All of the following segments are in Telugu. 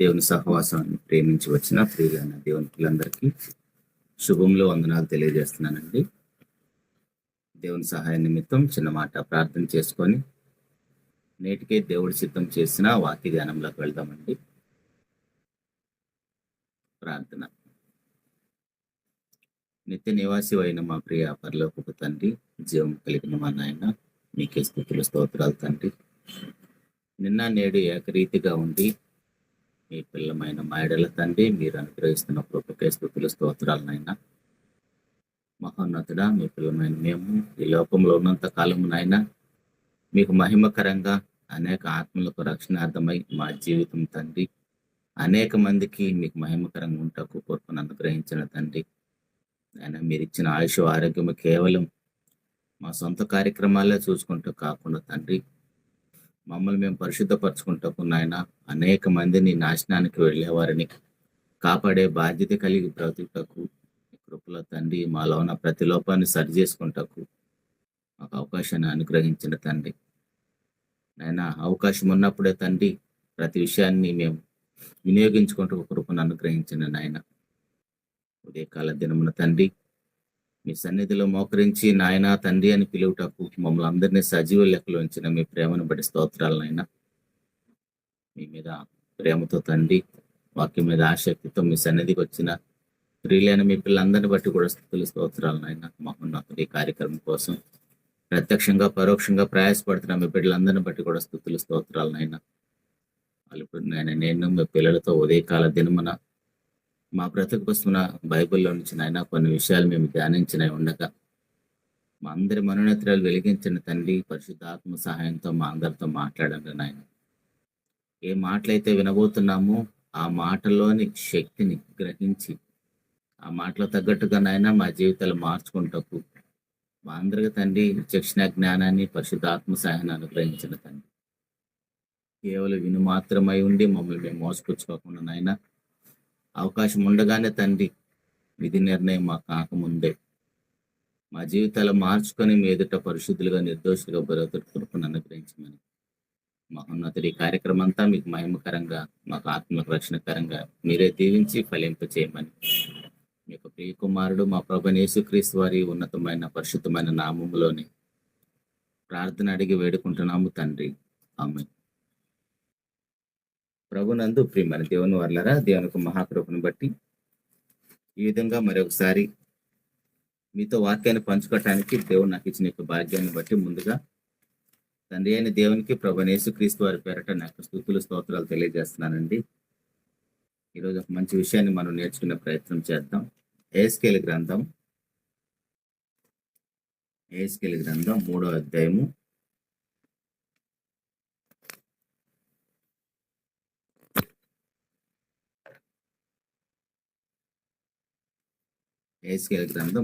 దేవుని సహవాసాన్ని ప్రేమించి వచ్చిన ప్రియులైన దేవుని పిల్లలందరికీ శుభంలో వందనాలు తెలియజేస్తున్నానండి. దేవుని సహాయ నిమిత్తం చిన్న మాట ప్రార్థన చేసుకొని నేటికే దేవుడి సిద్ధం చేసిన వాక్య ధ్యానంలోకి వెళ్దామండి. ప్రార్థన. నిత్య నివాసి అయిన మా ప్రియ పరలోకపు తండ్రి, జీవం కలిగిన మా నాయన, మీకే స్తుతులు స్తోత్రాలు తండ్రి. నిన్న నేడు ఏకరీతిగా ఉండి మీ పిల్లమైన మాయడల తండ్రి, మీరు అనుగ్రహిస్తున్న కృపకే స్తుతులు స్తోత్రాలనైనా. మహోన్నతుడా, మీ పిల్లమైన మేము ఈ లోకంలో ఉన్నంత కాలమునైనా మీకు మహిమకరంగా అనేక ఆత్మలకు రక్షణార్థమై మా జీవితం తండ్రి అనేక మందికి మీకు మహిమకరంగా ఉంటకు కోరుకుని అనుగ్రహించిన తండ్రి. ఆయన మీరు ఇచ్చిన ఆయుష్ ఆరోగ్యము కేవలం మా సొంత కార్యక్రమాలే చూసుకుంటూ కాకుండా తండ్రి, మమ్మల్ని మేము పరిశుద్ధపరచుకుంటూ నాయన అనేక మందిని నాశనానికి వెళ్ళేవారిని కాపాడే బాధ్యత కలిగి బ్రతుకుటకు కృపలో తండ్రి, మాలో ఉన్న ప్రతి లోపాన్ని సరి చేసుకుంటకు మాకు అవకాశాన్ని అనుగ్రహించిన తండ్రి. నాయన అవకాశం ఉన్నప్పుడే తండ్రి ప్రతి విషయాన్ని మేము వినియోగించుకుంటూ కృపను అనుగ్రహించిన నాయన. ఉదయకాల దినమున తండ్రి మీ సన్నిధిలో మోకరించి నాయన తండ్రి అని పిలువుటకు మమ్మల్ని అందరినీ సజీవ లెక్కలో ఉంచిన మీ ప్రేమను బట్టి స్తోత్రాలనైనా. మీ మీద ప్రేమతో తండ్రి, వాక్యం మీద ఆసక్తితో మీ సన్నిధికి వచ్చిన ప్రియులైన మీ పిల్లలందరినీ బట్టి కూడా స్తుతులు స్తోత్రాలనైనా. మహోన్నతుడి కార్యక్రమం కోసం ప్రత్యక్షంగా పరోక్షంగా ప్రయాసపడుతున్న మీ బిడ్డలందరినీ బట్టి కూడా స్తుతులు స్తోత్రాలనైనా. వాళ్ళు నేను మీ పిల్లలతో ఉదయకాల దినమున మా బ్రతుకు వస్తున్న బైబిల్లో నుంచి నాయన కొన్ని విషయాలు మేము ధ్యానించిన ఉండగా మా అందరి మనోనేత్రాలు వెలిగించిన తండ్రి, పరిశుద్ధాత్మ సహాయంతో మా అందరితో మాట్లాడండి నాయన. ఏ మాటలైతే వినబోతున్నామో ఆ మాటల్లోని శక్తిని గ్రహించి ఆ మాటలో తగ్గట్టుగా నాయన మా జీవితాలు మార్చుకుంటూ మా అందరికీ తండ్రి విచక్షణ జ్ఞానాన్ని పరిశుద్ధాత్మ సహాయాన్ని అనుగ్రహించిన తండ్రి. కేవలం విను మాత్రమై ఉండి మమ్మల్ని మేము మోసపుచ్చుకోకుండా నాయన అవకాశం ఉండగానే తండ్రి విధి నిర్ణయం మా కాకముందే మా జీవితాలు మార్చుకొని మీ ఎదుట పరిశుద్ధులుగా నిర్దోషులుగా బ్రతుకు కృపను అనుగ్రహించమని. మహోన్నతుడి కార్యక్రమం అంతా మీకు మహిమకరంగా మాకు ఆత్మలకు రక్షణకరంగా మీరే దీవించి ఫలింప చేయమని మీకు ప్రియ కుమారుడు మా ప్రభువైన యేసుక్రీస్తు వారి ఉన్నతమైన పరిశుద్ధమైన నామములోని ప్రార్థన అడిగి వేడుకుంటున్నాము తండ్రి, ఆమేన్. ప్రభునందు ప్రియమైన దేవుని వర్లరా, దేవునికి మహాకృపను బట్టి ఈ విధంగా మరొకసారి మీతో వాక్యాన్ని పంచుకోవటానికి దేవుడు నాకు ఇచ్చిన యొక్క భాగ్యాన్ని బట్టి ముందుగా తండ్రి అయిన దేవునికి ప్రభువైన యేసుక్రీస్తు వారి పేరట నాకు స్తుతులు స్తోత్రాలు తెలియజేస్తున్నానండి. ఈరోజు ఒక మంచి విషయాన్ని మనం నేర్చుకునే ప్రయత్నం చేద్దాం. యెహెజ్కేలు గ్రంథం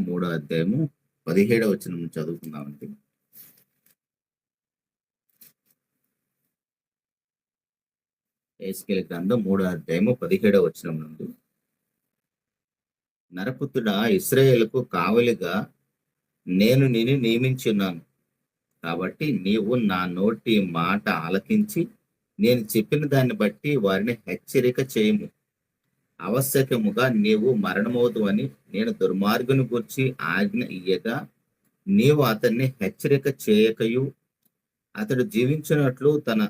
3వ అధ్యాయము 17వ వచనం చదువుకుందామండి. యెహెజ్కేలు గ్రంథం 3వ అధ్యాయము 17వ వచనం నుండి, నరపుత్రుడా, ఇశ్రాయేలుకు కావలిగా నేను నిన్ను నియమించున్నాను కాబట్టి నీవు నా నోటి మాట ఆలకించి నేను చెప్పిన దాన్ని బట్టి వారిని హెచ్చరిక చేయము. ఆవశ్యకముగా నీవు మరణమవుదు అని నేను దుర్మార్గుని గూర్చి ఆజ్ఞ ఇయ్యగా నీవు అతన్ని హెచ్చరిక చేయకయు అతడు జీవించినట్లు తన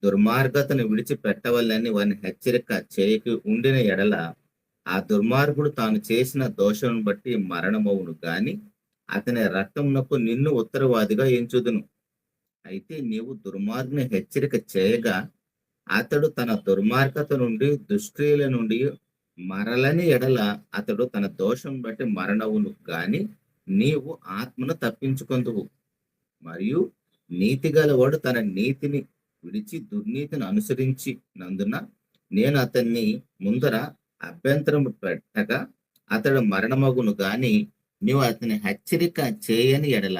దుర్మార్గతను విడిచిపెట్టవలని వారిని హెచ్చరిక చేయక ఉండిన ఎడల ఆ దుర్మార్గుడు తాను చేసిన దోషం బట్టి మరణమవును గాని అతని రక్తమునకు నిన్ను ఉత్తరవాదిగా ఎంచుదును. అయితే నీవు దుర్మార్గుని హెచ్చరిక చేయగా అతడు తన దుర్మార్గత నుండి దుష్క్రియల నుండి మరలని ఎడల అతడు తన దోషం బట్టి మరణవును గాని నీవు ఆత్మను తప్పించుకొందువు. మరియు నీతి గలవాడు తన నీతిని విడిచి దుర్నీతిని అనుసరించి నందున నేను అతన్ని ముందర అభ్యంతరము పెట్టగా అతడు మరణమగును గాని నీవు అతని హెచ్చరిక చేయని ఎడల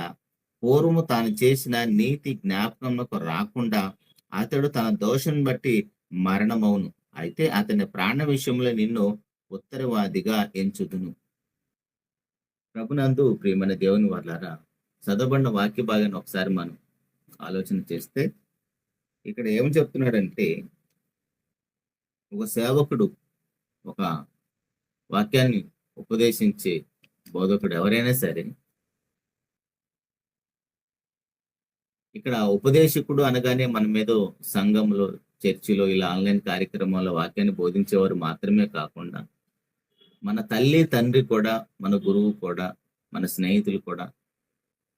పూర్వము తాను చేసిన నీతి జ్ఞాపకమునకు రాకుండా అతడు తన దోషం బట్టి మరణమవును. అయితే అతని ప్రాణ విషయంలో నిన్ను ఉత్తరవాదిగా ఎంచుదును. ప్రభునందు ప్రియమైన దేవుని వర్లారా, చదవబడిన వాక్య భాగాన్ని ఒకసారి మనం ఆలోచన చేస్తే ఇక్కడ ఏం చెప్తున్నాడంటే, ఒక సేవకుడు, ఒక వాక్యాన్ని ఉపదేశించే బోధకుడు ఎవరైనా సరే, ఇక్కడ ఉపదేశకుడు అనగానే మనం ఏదో సంఘంలో, చర్చిలో, ఇలా ఆన్లైన్ కార్యక్రమాల్లో వాక్యాన్ని బోధించేవారు మాత్రమే కాకుండా, మన తల్లి తండ్రి కూడా, మన గురువు కూడా, మన స్నేహితులు కూడా,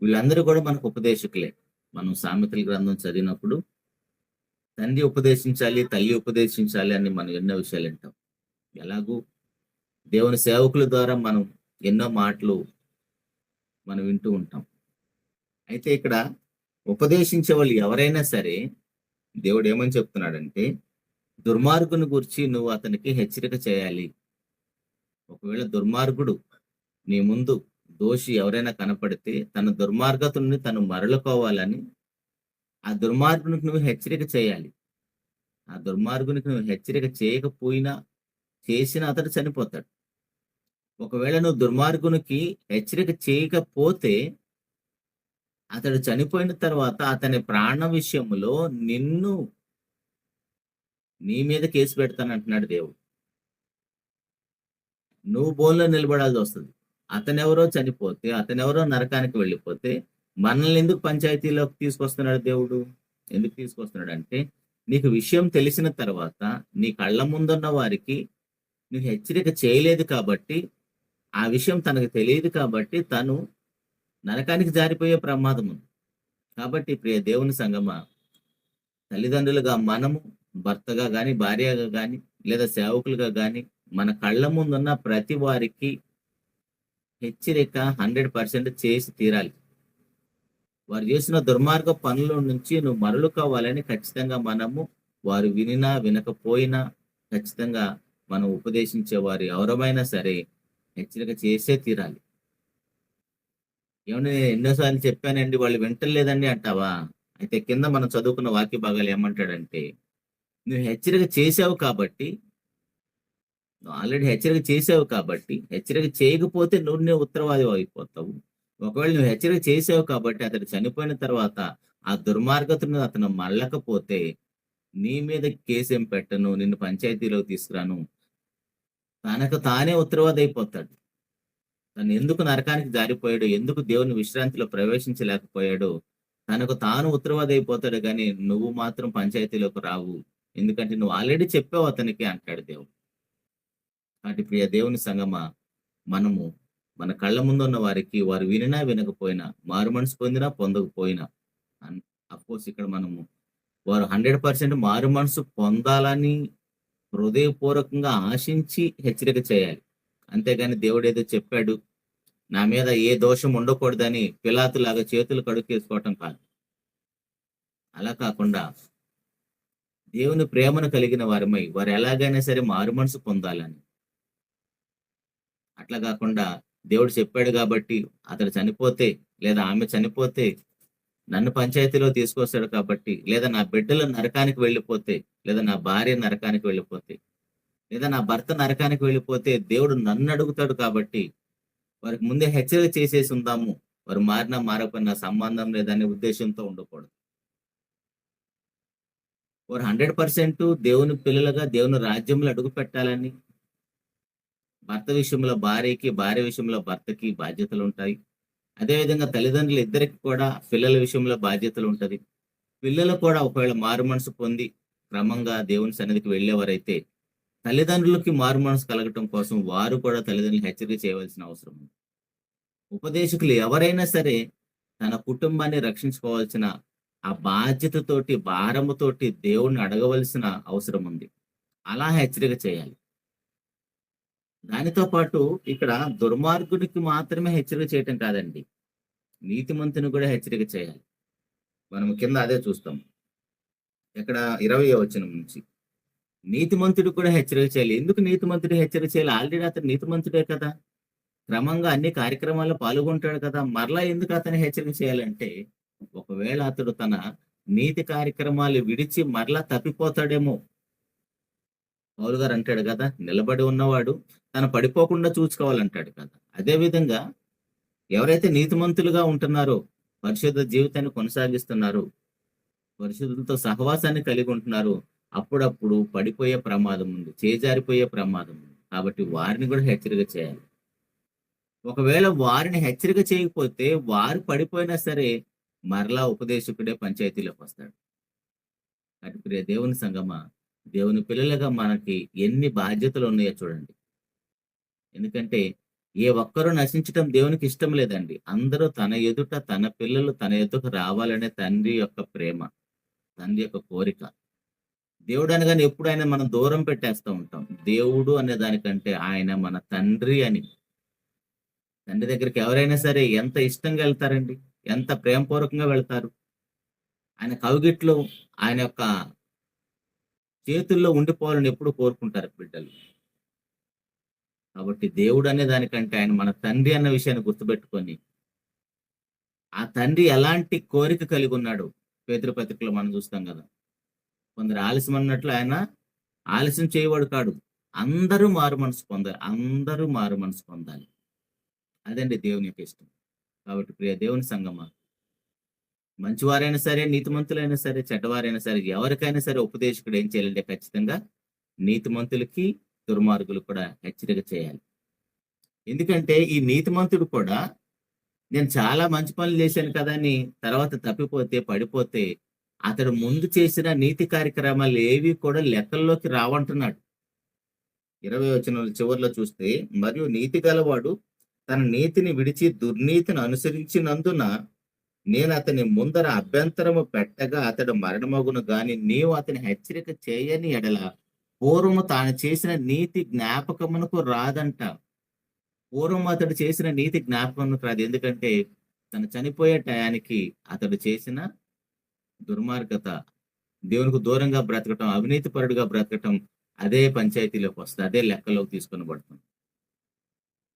వీళ్ళందరూ కూడా మనకు ఉపదేశకులే. మనం సామెతల గ్రంథం చదివినప్పుడు తండ్రి ఉపదేశించాలి, తల్లి ఉపదేశించాలి అని మనం ఎన్నో విషయాలు వింటాం. ఎలాగూ దేవుని సేవకుల ద్వారా మనం ఎన్నో మాటలు మనం వింటూ ఉంటాం. అయితే ఇక్కడ ఉపదేశించే వాళ్ళు ఎవరైనా సరే, దేవుడు ఏమని చెప్తున్నాడంటే, దుర్మార్గుని గురించి నువ్వు అతనికి హెచ్చరిక చేయాలి. ఒకవేళ దుర్మార్గుడు నీ ముందు దోషి ఎవరైనా కనపడితే, తన దుర్మార్గతుని తను మరలుకోవాలని ఆ దుర్మార్గునికి నువ్వు హెచ్చరిక చేయాలి. ఆ దుర్మార్గునికి నువ్వు హెచ్చరిక చేయకపోయినా, చేసిన అతడు చనిపోతాడు. ఒకవేళ నువ్వు దుర్మార్గునికి హెచ్చరిక చేయకపోతే, అతడు చనిపోయిన తర్వాత అతని ప్రాణ విషయంలో నీ మీద కేసు పెడతానంటున్నాడు దేవుడు. నువ్వు బోన్లో నిలబడాల్సి వస్తుంది. అతనెవరో చనిపోతే, అతనెవరో నరకానికి వెళ్ళిపోతే, మనల్ని ఎందుకు పంచాయతీలోకి తీసుకొస్తున్నాడు దేవుడు? ఎందుకు తీసుకొస్తున్నాడు అంటే, నీకు విషయం తెలిసిన తర్వాత నీ కళ్ళ ముందున్న వారికి నువ్వు హెచ్చరిక చేయలేదు కాబట్టి, ఆ విషయం తనకు తెలియదు కాబట్టి, తను నరకానికి జారిపోయే ప్రమాదం ఉంది. కాబట్టి ప్రియ దేవుని సంగమా, తల్లిదండ్రులుగా మనము, భర్తగా గాని, భార్యగా గాని, లేదా సేవకులుగా గాని, మన కళ్ళ ముందున్న ప్రతి వారికి హెచ్చరిక 100% చేసి తీరాలి. వారు చేసిన దుర్మార్గ పనుల నుంచి నువ్వు మరలు కావాలని ఖచ్చితంగా మనము, వారు వినినా వినకపోయినా, ఖచ్చితంగా మనం ఉపదేశించే వారు ఎవరమైనా సరే హెచ్చరిక చేసే తీరాలి. ఏమన్నా ఎన్నోసార్లు చెప్పానండి, వాళ్ళు వింటలేదండి అంటావా? అయితే కింద మనం చదువుకున్న వాక్య భాగాలు ఏమంటాడంటే, నువ్వు హెచ్చరిక చేసావు కాబట్టి, నువ్వు ఆల్రెడీ హెచ్చరిక చేసావు కాబట్టి, హెచ్చరిక చేయకపోతే నువ్వు ఉత్తరవాది అయిపోతావు. ఒకవేళ నువ్వు హెచ్చరిక చేసావు కాబట్టి, అతడు చనిపోయిన తర్వాత ఆ దుర్మార్గతను అతను మళ్ళకపోతే, నీ మీద కేసేం పెట్టను, నిన్ను పంచాయతీలోకి తీసుకురాను, తనకు తానే ఉత్తరవాది అయిపోతాడు. తను ఎందుకు నరకానికి జారిపోయాడు, ఎందుకు దేవుని విశ్రాంతిలో ప్రవేశించలేకపోయాడు, తనకు తాను ఉత్తరవాది అయిపోతాడు, కానీ నువ్వు మాత్రం పంచాయతీలోకి రావు. ఎందుకంటే నువ్వు ఆల్రెడీ చెప్పావు అతనికి అంటాడు దేవుడు. కాబట్టి ప్రియ దేవుని సంగమా, మనము మన కళ్ళ ముందు ఉన్న వారికి, వారు వినినా వినకపోయినా, మారు మనసు పొందినా పొందకపోయినా, అఫ్కోర్స్ ఇక్కడ మనము వారు 100% మారు మనసు పొందాలని హృదయపూర్వకంగా ఆశించి హెచ్చరిక చేయాలి. అంతేగాని దేవుడు ఏదో చెప్పాడు, నా మీద ఏ దోషం ఉండకూడదని పిలాతులాగా చేతులు కడుక్కేసుకోవటం కాదు. అలా కాకుండా దేవుని ప్రేమను కలిగిన వారమై, వారు ఎలాగైనా సరే మారు మనసు పొందాలని. అట్లా కాకుండా దేవుడు చెప్పాడు కాబట్టి అతడు చనిపోతే, లేదా ఆమె చనిపోతే నన్ను పంచాయతీలో తీసుకొస్తాడు కాబట్టి, లేదా నా బిడ్డలు నరకానికి వెళ్ళిపోతే, లేదా నా భార్య నరకానికి వెళ్ళిపోతే, లేదా నా భర్త నరకానికి వెళ్ళిపోతే దేవుడు నన్ను అడుగుతాడు కాబట్టి వారికి ముందే హెచ్చరిక చేసేసి ఉందాము, వారు మారినా మారకపోయినా సంబంధం లేదనే ఉద్దేశంతో ఉండకూడదు. వారు 100% దేవుని పిల్లలుగా దేవుని రాజ్యంలో అడుగు పెట్టాలని, భర్త విషయంలో భార్యకి, భార్య విషయంలో భర్తకి బాధ్యతలు ఉంటాయి. అదేవిధంగా తల్లిదండ్రులు ఇద్దరికి కూడా పిల్లల విషయంలో బాధ్యతలు ఉంటది. పిల్లలు కూడా ఒకవేళ మారు మనసు పొంది క్రమంగా దేవుని సన్నిధికి వెళ్ళేవారైతే, తల్లిదండ్రులకి మారు మనసు కలగటం కోసం వారు కూడా తల్లిదండ్రులు హెచ్చరిక చేయవలసిన అవసరం ఉంది. ఉపదేశకులు ఎవరైనా సరే తన కుటుంబాన్ని రక్షించుకోవాల్సిన ఆ బాధ్యతతోటి, భారముతోటి దేవుణ్ణి అడగవలసిన అవసరం ఉంది. అలా హెచ్చరిక చేయాలి. దానితో పాటు ఇక్కడ దుర్మార్గునికి మాత్రమే హెచ్చరిక చేయటం కాదండి, నీతిమంతుని కూడా హెచ్చరిక చేయాలి. మనం కింద అదే చూస్తాం. ఇక్కడ 20వ వచనం నుంచి, నీతిమంతుడికి కూడా హెచ్చరిక చేయాలి. ఎందుకు నీతిమంతుడి హెచ్చరిక చేయాలి? ఆల్రెడీ అతను నీతిమంతుడే కదా, క్రమంగా అన్ని కార్యక్రమాల్లో పాల్గొంటాడు కదా, మరలా ఎందుకు అతని హెచ్చరిక చేయాలంటే, ఒకవేళ అతడు తన నీతి కార్యక్రమాలు విడిచి మరలా తప్పిపోతాడేమో. పౌలు గారు అంటాడు కదా, నిలబడి ఉన్నవాడు తను పడిపోకుండా చూసుకోవాలంటాడు కదా. అదే విధంగా ఎవరైతే నీతిమంతులుగా ఉంటున్నారో, పరిశుద్ధ జీవితాన్ని కొనసాగిస్తున్నారు, పరిశుద్ధులతో సహవాసాన్ని కలిగి ఉంటున్నారు, అప్పుడప్పుడు పడిపోయే ప్రమాదం ఉంది, చేజారిపోయే ప్రమాదం ఉంది. కాబట్టి వారిని కూడా హెచ్చరిక చేయాలి. ఒకవేళ వారిని హెచ్చరిక చేయకపోతే వారు పడిపోయినా సరే మరలా ఉపదేశకుడే పంచాయతీలోకి వస్తాడు. అటు ప్రియ దేవుని సంగమా, దేవుని పిల్లలుగా మనకి ఎన్ని బాధ్యతలు ఉన్నాయో చూడండి. ఎందుకంటే ఏ ఒక్కరూ నశించటం దేవునికి ఇష్టం లేదండి. అందరూ తన ఎదుట తన పిల్లలు తన ఎదుటకు రావాలనే తండ్రి యొక్క ప్రేమ, తండ్రి యొక్క కోరిక. దేవుడు అనగానే ఎప్పుడు ఆయన మనం దూరం పెట్టేస్తూ ఉంటాం. దేవుడు అనే దానికంటే ఆయన మన తండ్రి అని. తండ్రి దగ్గరికి ఎవరైనా సరే ఎంత ఇష్టంగా వెళ్తారండి, ఎంత ప్రేమపూర్వకంగా వెళ్తారు. ఆయన కవిగిట్లో ఆయన యొక్క చేతుల్లో ఉండిపోవాలని ఎప్పుడు కోరుకుంటారు బిడ్డలు. కాబట్టి దేవుడు అనే దానికంటే ఆయన మన తండ్రి అన్న విషయాన్ని గుర్తుపెట్టుకొని, ఆ తండ్రి ఎలాంటి కోరిక కలిగి ఉన్నాడు పేతురు పత్రికలో మనం చూస్తాం కదా. కొందరు ఆలస్యం అన్నట్లు ఆయన ఆలస్యం చేయవాడు కాడు. అందరూ మారు మనసు పొందాలి, అందరూ మారు మనసు పొందాలి. అదండి దేవుని యొక్క ఇష్టం. కాబట్టి ప్రియ దేవుని సంగమా, మంచివారైనా సరే, నీతిమంతులైనా సరే, చెడ్డవారైనా సరే, ఎవరికైనా సరే ఉపదేశకుడు ఏం చేయాలంటే ఖచ్చితంగా నీతిమంతులకి దుర్మార్గులు కూడా హెచ్చరిక చేయాలి. ఎందుకంటే ఈ నీతిమంతుడు కూడా నేను చాలా మంచి పనులు చేశాను కదా అని తర్వాత తప్పిపోతే పడిపోతే అతడు ముందు చేసిన నీతి కార్యక్రమాలు ఏవి కూడా లెక్కల్లోకి రావంటున్నాడు. 20 వచనం చివరిలో చూస్తే, మరియు నీతి గలవాడు తన నీతిని విడిచి దుర్నీతిని అనుసరించినందున నేను అతని ముందర అభ్యంతరము పెట్టగా అతడు మరణమగును గాని నీవు అతని హెచ్చరిక చేయని ఎడల పూర్వము తాను చేసిన నీతి జ్ఞాపకమునకు రాదంట. పూర్వం అతడు చేసిన నీతి జ్ఞాపకమునకు రాదు. ఎందుకంటే తను చనిపోయే టయానికి అతడు చేసిన దుర్మార్గత, దేవునికి దూరంగా బ్రతకటం, అవినీతి పరుడుగా బ్రతకటం అదే పంచాయతీలోకి వస్తుంది, అదే లెక్కలోకి తీసుకొని పడుతుంది.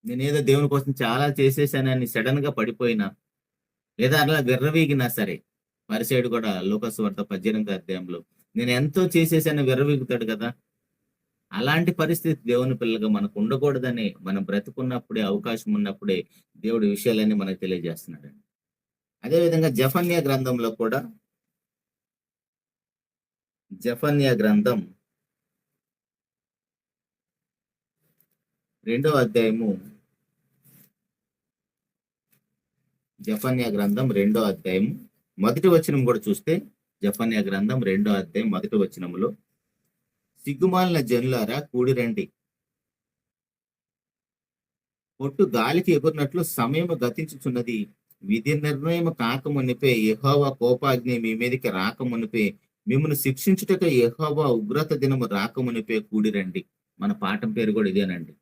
నేనేదో దేవుని కోసం చాలా చేసేసానని సడన్ గా పడిపోయినా, లేదా అలా విర్రవీగినా సరే, పరిసైడు కూడా లూకాసు వార్త 18 అధ్యాయంలో నేను ఎంతో చేసేసాను విర్రవీగుతాడు కదా. అలాంటి పరిస్థితి దేవుని పిల్లగా మనకు ఉండకూడదని, మనం బ్రతుకున్నప్పుడే, అవకాశం ఉన్నప్పుడే దేవుడి విషయాలన్నీ మనకు తెలియజేస్తున్నాడండి. అదేవిధంగా జఫన్యా గ్రంథంలో కూడా, జఫన్యా గ్రంథం 2వ అధ్యాయము, జఫన్యా గ్రంథం 2వ అధ్యాయం 1వ వచనం కూడా చూస్తే, జఫన్యా గ్రంథం 2వ అధ్యాయం 1వ వచనములో, సిగ్గుమాలిన జనులారా కూడి రండి, పొట్టు గాలికి ఎగురినట్లు సమయము గతించుచున్నది, విధి నిర్ణయం కాకమునిపే యెహోవా కోపాగ్ని మీ మీదకి రాకమునిపే, మిమ్మల్ని శిక్షించుటకు యెహోవా ఉగ్రత దినము రాకమునిపే కూడి రండి. మన పాఠం పేరు కూడా ఇదేనండి.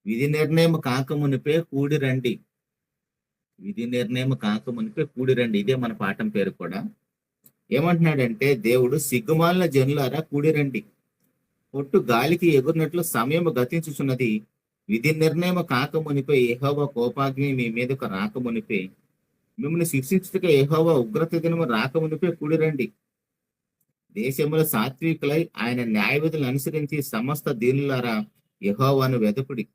విధి నిర్ణయం కాకమునిపే కూడి రండి, విధి నిర్ణయం కాకమునిపే కూడి రండి. ఇదే మన పాఠం పేరు కూడా. ఏమంటున్నాడంటే దేవుడు, సిగ్గుమాలిన జనులారా కూడి రండి, పొట్టు గాలికి ఎగురినట్లు సమయము గతించుచున్నది, విధి నిర్ణయం కాకమునిపై యెహోవా కోపాగ్ని మీ మీదకు రాకమునిపే, మిమ్మల్ని శిక్షించుటకు యెహోవా ఉగ్రత దినము రాకమునిపే కూడి రండి. దేశంలో సాత్వికులై ఆయన న్యాయవిధులను అనుసరించి సమస్త దీనులారా యెహోవాను వెదకుడి.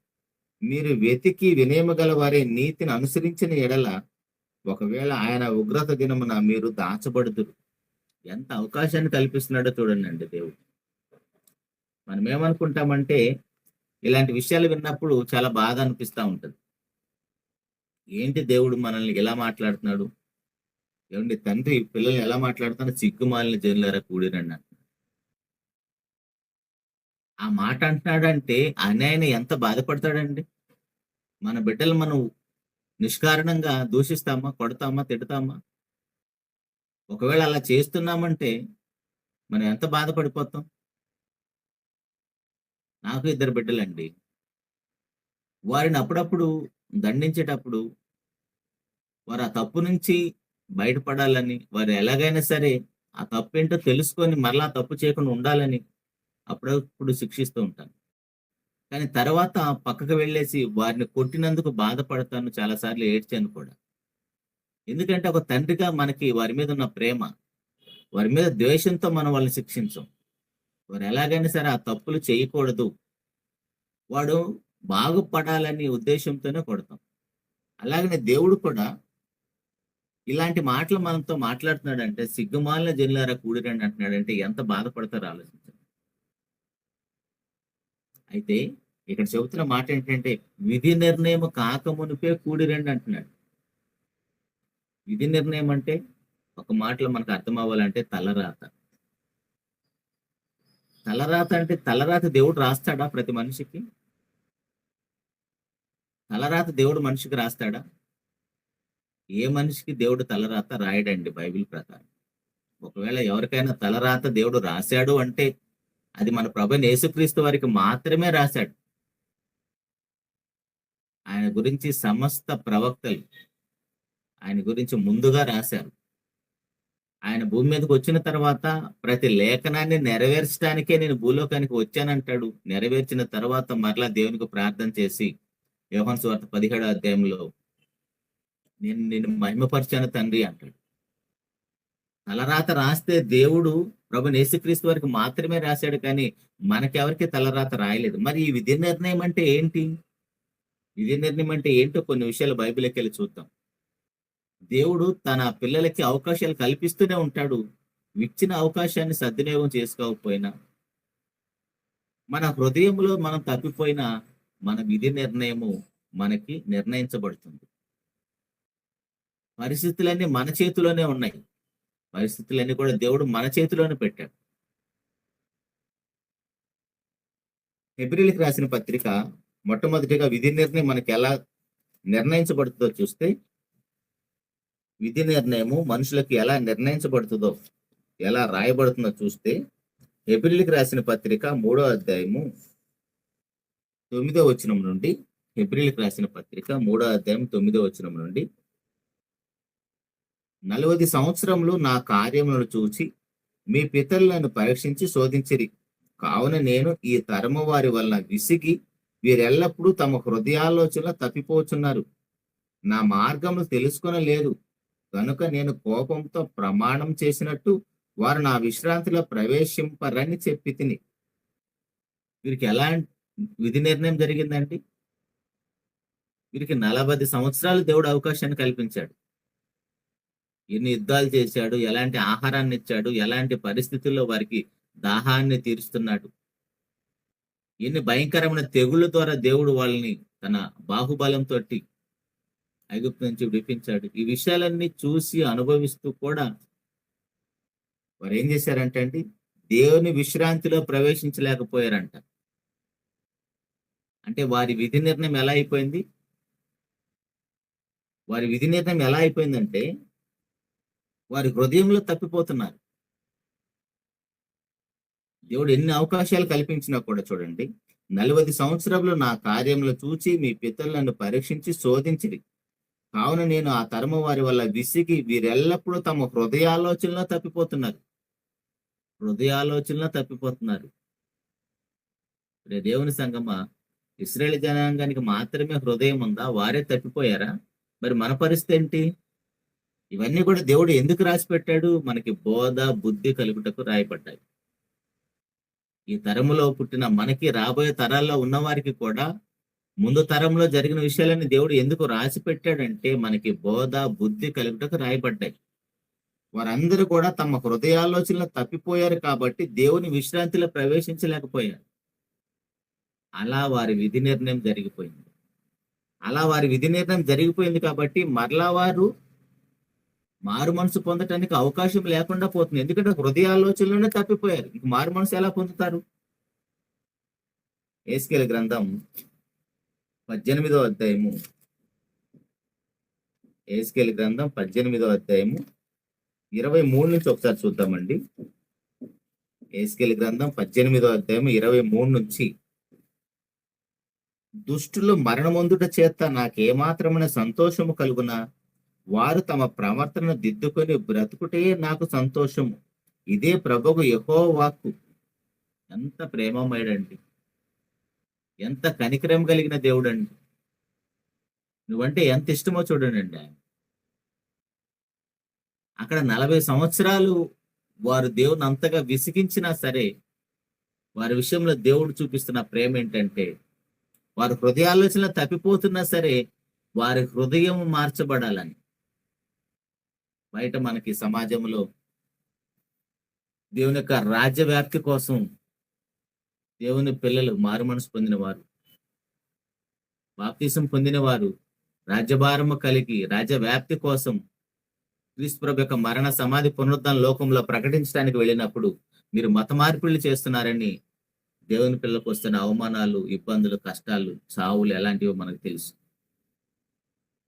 మీరు వెతికి వినయము గల వారి నీతిని అనుసరించిన ఎడల ఒకవేళ ఆయన ఉగ్రత దినమున మీరు దాచబడుదురు. ఎంత అవకాశాన్ని కల్పిస్తున్నాడో చూడండి దేవుడు. మనం ఏమనుకుంటామంటే ఇలాంటి విషయాలు విన్నప్పుడు చాలా బాధ అనిపిస్తూ ఉంటుంది. ఏంటి దేవుడు మనల్ని ఎలా మాట్లాడుతున్నాడు, ఏమండి తండ్రి పిల్లల్ని ఎలా మాట్లాడుతున్నాడు, సిగ్గుమాలిన జనులారా కూడిరండి అంటున్నాడు. ఆ మాట అంటున్నాడంటే ఆయన ఎంత బాధపడతాడండి. మన బిడ్డలు మనం నిష్కారణంగా దూషిస్తామా, కొడతామా, తిడతామా? ఒకవేళ అలా చేస్తున్నామంటే మనం ఎంత బాధపడిపోతాం. నాకు 2 బిడ్డలండి. వారిని అప్పుడప్పుడు దండించేటప్పుడు వారు ఆ తప్పు నుంచి బయటపడాలని, వారు ఎలాగైనా సరే ఆ తప్పేంటో తెలుసుకొని మరలా తప్పు చేయకుండా ఉండాలని అప్పుడప్పుడు శిక్షిస్తూ ఉంటాను. కానీ తర్వాత పక్కకు వెళ్ళేసి వారిని కొట్టినందుకు బాధపడతాను, చాలా సార్లు ఏడ్చాను కూడా. ఎందుకంటే ఒక తండ్రిగా మనకి వారి మీద ఉన్న ప్రేమ, వారి మీద ద్వేషంతో మనం వాళ్ళని శిక్షించం. వారు ఎలాగైనా సరే ఆ తప్పులు చేయకూడదు, వాడు బాగుపడాలని ఉద్దేశంతోనే కొడతాం. అలాగనే దేవుడు కూడా ఇలాంటి మాటలు మనతో మాట్లాడుతున్నాడంటే, సిగ్గుమాలిన జనులారా కూడిరండి అంటున్నాడంటే ఎంత బాధపడతారో ఆలోచించండి. అయితే ఇక్కడ చెబుతున్న మాట ఏంటంటే, విధి నిర్ణయం కాకమునుపే కూడిరండి అంటున్నాడు. విధి నిర్ణయం అంటే ఒక మాటలో మనకు అర్థం అవ్వాలంటే తలరాత. తలరాత అంటే తలరాత దేవుడు రాస్తాడా ప్రతి మనిషికి? తలరాత దేవుడు మనిషికి రాస్తాడా? ఏ మనిషికి దేవుడు తలరాత రాయడండి బైబిల్ ప్రకారం. ఒకవేళ ఎవరికైనా తలరాత దేవుడు రాశాడు అంటే అది మన ప్రభువైన యేసుక్రీస్తు వారికి మాత్రమే రాశాడు. ఆయన గురించి సమస్త ప్రవక్తలు ఆయన గురించి ముందుగా రాశారు. ఆయన భూమి మీదకి వచ్చిన తర్వాత ప్రతి లేఖనాన్ని నెరవేర్చడానికే నేను భూలోకానికి వచ్చానంటాడు. నెరవేర్చిన తర్వాత మరలా దేవునికి ప్రార్థన చేసి యోహాను సువార్త 17వ అధ్యాయంలో నేను నిన్ను మహిమపరిచాను తండ్రి అంటాడు. తలరాత రాస్తే దేవుడు ప్రభువైన యేసుక్రీస్తు వారికి మాత్రమే రాశాడు, కానీ మనకెవరికి తలరాత రాయలేదు. మరి ఈ విధి నిర్ణయం అంటే ఏంటి? విధి నిర్ణయం అంటే ఏంటో కొన్ని విషయాలు బైబిల్కి వెళ్ళి చూద్దాం. దేవుడు తన పిల్లలకి అవకాశాలు కల్పిస్తూనే ఉంటాడు. ఇచ్చిన అవకాశాన్ని సద్వినియోగం చేసుకోకపోయినా, మన హృదయంలో మనం తప్పిపోయినా, మన విధి నిర్ణయము మనకి నిర్ణయించబడుతుంది. పరిస్థితులన్నీ మన చేతిలోనే ఉన్నాయి. పరిస్థితులన్నీ కూడా దేవుడు మన చేతిలోనే పెట్టాడు. హెబ్రీయులకు రాసిన పత్రిక మొట్టమొదటిగా విధి నిర్ణయం మనకి ఎలా నిర్ణయించబడుతుందో చూస్తే, విధి నిర్ణయము మనుషులకు ఎలా నిర్ణయించబడుతుందో, ఎలా రాయబడుతుందో చూస్తే, హెబ్రీయులకు రాసిన పత్రిక 3వ అధ్యాయము 9వ వచనం నుండి, హెబ్రీయులకు రాసిన పత్రిక 3వ అధ్యాయం 9వ వచనం నుండి, 40 సంవత్సరములు నా కార్యములను చూచి మీ పితరులను పరీక్షించి శోధించిరి. కావున నేను ఈ తరము వారి వలన విసిగి వీరెల్లప్పుడూ తమ హృదయాలోచనలో తప్పిపోతున్నారు. నా మార్గములు తెలుసుకొనలేదు కనుక నేను కోపంతో ప్రమాణం చేసినట్టు వారు నా విశ్రాంతిలో ప్రవేశింపరని చెప్పి తిని. వీరికి ఎలా విధి నిర్ణయం జరిగిందండి? వీరికి 40 సంవత్సరాలు దేవుడు అవకాశాన్ని కల్పించాడు. ఎన్ని యుద్ధాలు చేశాడు, ఎలాంటి ఆహారాన్ని ఇచ్చాడు, ఎలాంటి పరిస్థితుల్లో వారికి దాహాన్ని తీరుస్తున్నాడు, ఎన్ని భయంకరమైన తెగుళ్ళ ద్వారా దేవుడు వాళ్ళని తన బాహుబలంతో ఐగుప్తు నుంచి విడిపించాడు. ఈ విషయాలన్నీ చూసి అనుభవిస్తూ కూడా వారు ఏం చేశారంటే అండి, దేవుని విశ్రాంతిలో ప్రవేశించలేకపోయారంట. అంటే వారి విధి నిర్ణయం ఎలా అయిపోయింది? వారి విధి నిర్ణయం ఎలా అయిపోయిందంటే వారి హృదయంలో తప్పిపోతున్నారు. దేవుడు ఎన్ని అవకాశాలు కల్పించినా కూడా చూడండి, 40 సంవత్సరాలు నా కార్యంలో చూచి మీ పితరులను పరీక్షించి శోధించిరి. కావున నేను ఆ తరము వారి వల్ల విసిగి వీరెల్లప్పుడూ తమ హృదయాలోచనలో తప్పిపోతున్నారు. హృదయాలోచనలో తప్పిపోతున్నారు. దేవుని సంగమా, ఇశ్రాయేలు జనాంగానికి మాత్రమే హృదయం ఉందా? వారే తప్పిపోయారా? మరి మన పరిస్థితి ఏంటి? ఇవన్నీ కూడా దేవుడు ఎందుకు రాసి పెట్టాడు? మనకి బోధ బుద్ధి కలుగుటకు రాయబడ్డాయి. ఈ తరములో పుట్టిన మనకి, రాబోయే తరాల్లో ఉన్న వారికి కూడా ముందు తరంలో జరిగిన విషయాలన్నీ దేవుడు ఎందుకు రాసి పెట్టాడంటే మనకి బోధ బుద్ధి కలుగుటకు రాయబడ్డాయి. వారందరూ కూడా తమ హృదయాలోచనలు తప్పిపోయారు కాబట్టి దేవుని విశ్రాంతిలో ప్రవేశించలేకపోయారు. అలా వారి విధి నిర్ణయం జరిగిపోయింది. అలా వారి విధి నిర్ణయం జరిగిపోయింది కాబట్టి మరలా వారు మారు మనసు పొందటానికి అవకాశం లేకుండా పోతుంది. ఎందుకంటే హృదయాలోచనలోనే తప్పిపోయారు. ఇంక మారు మనసు ఎలా పొందుతారు? యేస్కేలు గ్రంథం 18వ అధ్యాయము, యేస్కేలు గ్రంథం 18వ అధ్యాయము 23 నుంచి ఒకసారి చూద్దామండి. యేస్కేలు గ్రంథం 18వ అధ్యాయం 23 నుంచి, దుష్టులు మరణమొందుట చేత నాకేమాత్రమైన సంతోషము కలుగునా, వారు తమ ప్రవర్తన దిద్దుకొని బ్రతుకుటే నాకు సంతోషము. ఇదే ప్రభువు యెహోవా వాక్కు. ఎంత ప్రేమమయుడండి, ఎంత కనికరం కలిగిన దేవుడండి. నువ్వంటే ఎంత ఇష్టమో చూడండి. ఆయన అక్కడ 40 సంవత్సరాలు వారు దేవుని అంతగా విసిగించినా సరే, వారి విషయంలో దేవుడు చూపిస్తున్న ప్రేమ ఏంటంటే, వారి హృదయాలోచన తప్పిపోతున్నా సరే వారి హృదయం మార్చబడాలని, బయట మనకి సమాజంలో దేవుని యొక్క రాజ్య వ్యాప్తి కోసం దేవుని పిల్లలు మారు మనసు పొందిన వారు, బాప్తిసం పొందిన వారు రాజ్యభారము కలిగి రాజ్య వ్యాప్తి కోసం క్రీస్తు ప్రభు యొక్క మరణ సమాధి పునరుద్ధరణ లోకంలో ప్రకటించడానికి వెళ్ళినప్పుడు మీరు మత మార్పిడులు చేస్తున్నారని దేవుని పిల్లలకు వస్తున్న అవమానాలు, ఇబ్బందులు, కష్టాలు, చావులు ఎలాంటివో మనకు తెలుసు.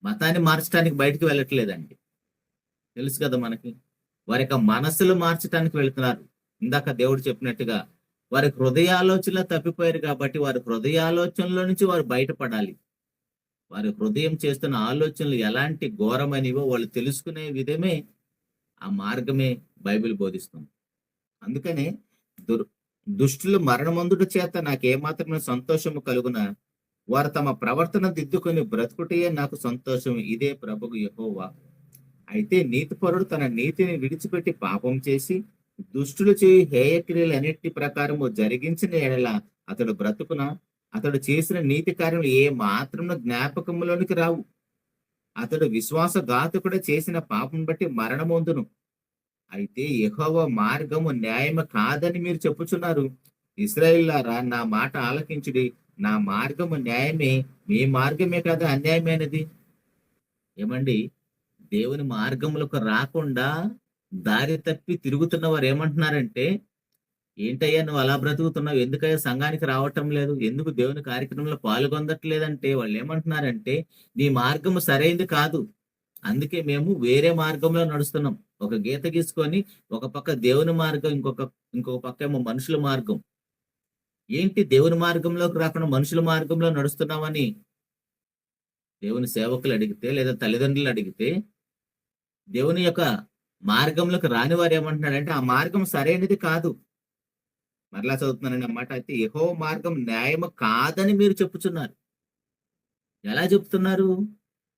మతాన్ని మార్చడానికి బయటికి వెళ్ళట్లేదండి, తెలుసు కదా మనకి. వారి యొక్క మనస్సులు మార్చడానికి వెళ్తున్నారు. ఇందాక దేవుడు చెప్పినట్టుగా వారి హృదయాలోచనలో తప్పిపోయారు కాబట్టి వారి హృదయాలోచనలో నుంచి వారు బయటపడాలి. వారి హృదయం చేస్తున్న ఆలోచనలు ఎలాంటి ఘోరమైనవో వాళ్ళు తెలుసుకునే విధమే, ఆ మార్గమే బైబిల్ బోధిస్తుంది. అందుకనే దుష్టులు మరణమందుట చేత నాకేమాత్రమే సంతోషము కలుగున వారు తమ ప్రవర్తన దిద్దుకొని బ్రతుకుటయే నాకు సంతోషం, ఇదే ప్రభువు యెహోవా. అయితే నీతిపరుడు తన నీతిని విడిచిపెట్టి పాపం చేసి దుష్టులు చేయి హేయక్రియలు అన్నిటి ప్రకారము జరిగించిన ఎడల అతడు బ్రతుకున. అతడు చేసిన నీతి కార్యములు ఏ మాత్రం జ్ఞాపకములోనికి రావు. అతడు విశ్వాసఘాతకుడు చేసిన పాపం బట్టి మరణమొందును. అయితే యెహోవా మార్గము న్యాయము కాదని మీరు చెప్పుచున్నారు. ఇశ్రాయేలులారా, నా మాట ఆలకించుడి. నా మార్గము న్యాయమే, మీ మార్గమే కదా అన్యాయమైనది. ఏమండి, దేవుని మార్గములకు రాకుండా దారి తప్పి తిరుగుతున్న వారు ఏమంటున్నారంటే, ఏంటయ్యా నువ్వు అలా బ్రతుకుతున్నావు, ఎందుకయ్యా సంఘానికి రావటం లేదు, ఎందుకు దేవుని కార్యక్రమంలో పాల్గొనట్లేదంటే వాళ్ళు ఏమంటున్నారంటే, నీ మార్గము సరైనది కాదు, అందుకే మేము వేరే మార్గంలో నడుస్తున్నాం. ఒక గీత గీసుకొని ఒక పక్క దేవుని మార్గం, ఇంకొక పక్క ఏమో మనుషుల మార్గం. ఏంటి, దేవుని మార్గంలోకి రాకుండా మనుషుల మార్గంలో నడుస్తున్నామని దేవుని సేవకులు అడిగితే, లేదా తల్లిదండ్రులు అడిగితే, దేవుని యొక్క మార్గంలోకి రాని వారు ఏమంటున్నాడంటే ఆ మార్గం సరైనది కాదు. మరలా చదువుతున్నానండి అన్నమాట. అయితే యెహోవా మార్గం న్యాయము కాదని మీరు చెప్పుచున్నారు. ఎలా చెప్తున్నారు?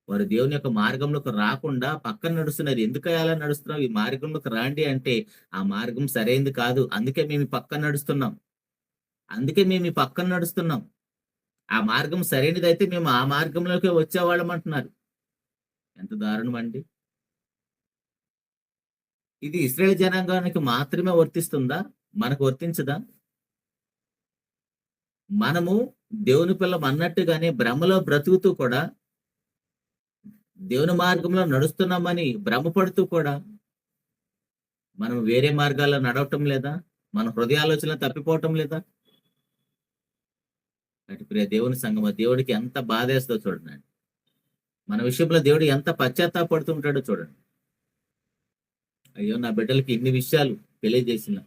వారు దేవుని యొక్క మార్గంలోకి రాకుండా పక్కన నడుస్తున్నారు. ఎందుకు అలా నడుస్తున్నావు? ఈ మార్గంలోకి రాండి అంటే ఆ మార్గం సరైనది కాదు, అందుకే మేము ఈ పక్కన నడుస్తున్నాం, ఆ మార్గం సరైనది అయితే మేము ఆ మార్గంలోకి వచ్చేవాళ్ళం అంటున్నారు. ఎంత దారుణం అండి. ఇది ఇశ్రాయేల్ జనాంగానికి మాత్రమే వర్తిస్తుందా? మనకు వర్తించదా? మనము దేవుని పిల్లం అన్నట్టుగానే భ్రమలో బ్రతుకుతూ కూడా, దేవుని మార్గంలో నడుస్తున్నామని భ్రమపడుతూ కూడా మనం వేరే మార్గాల్లో నడవటం లేదా? మన హృదయాలోచన తప్పిపోవటం లేదా? అటు ప్రియ దేవుని సంగమా, దేవుడికి ఎంత బాధేస్తుందో చూడండి. మన విషయంలో దేవుడు ఎంత పశ్చాత్తాపడుతుంటాడో చూడండి. అయ్యో, నా బిడ్డలకి ఇన్ని విషయాలు తెలియజేసిన,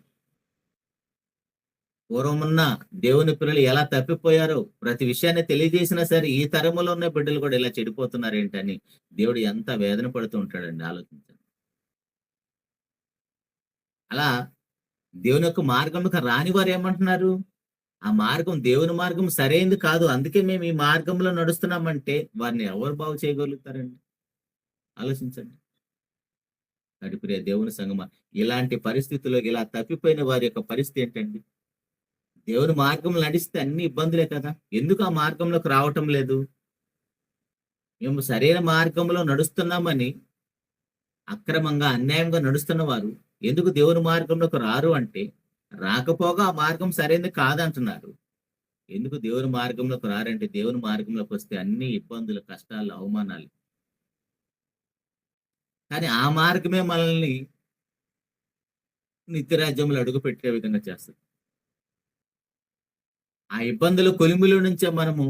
పూర్వమున్న దేవుని పిల్లలు ఎలా తప్పిపోయారో ప్రతి విషయాన్ని తెలియజేసినా సరే ఈ తరములో ఉన్న బిడ్డలు కూడా ఇలా చెడిపోతున్నారు ఏంటని దేవుడు ఎంత వేదన పడుతూ ఉంటాడండి, ఆలోచించండి. అలా దేవుని యొక్క మార్గంలోకి రాని వారు ఏమంటున్నారు? ఆ మార్గం దేవుని మార్గం సరైనది కాదు, అందుకే మేము ఈ మార్గంలో నడుస్తున్నామంటే వారిని ఎవరు బాగు చేయగలుగుతారండి? ఆలోచించండి. ప్రియ దేవుని సంగమా, ఇలాంటి పరిస్థితుల్లో ఇలా తప్పిపోయిన వారి యొక్క పరిస్థితి ఏంటండి? దేవుని మార్గంలో నడిస్తే అన్ని ఇబ్బందులే కదా, ఎందుకు ఆ మార్గంలోకి రావటం లేదు? మేము సరైన మార్గంలో నడుస్తున్నామని అక్రమంగా, అన్యాయంగా నడుస్తున్న వారు ఎందుకు దేవుని మార్గంలోకి రారు అంటే, రాకపోగా ఆ మార్గం సరైనది కాదంటున్నారు. ఎందుకు దేవుని మార్గంలోకి రారంటే, దేవుని మార్గంలోకి వస్తే అన్ని ఇబ్బందులు, కష్టాలు, అవమానాలు. కానీ ఆ మార్గమే మనల్ని నిత్యరాజ్యంలో అడుగు పెట్టే విధంగా చేస్తుంది. ఆ ఇబ్బందులు, కొలిమిలో నుంచే మనము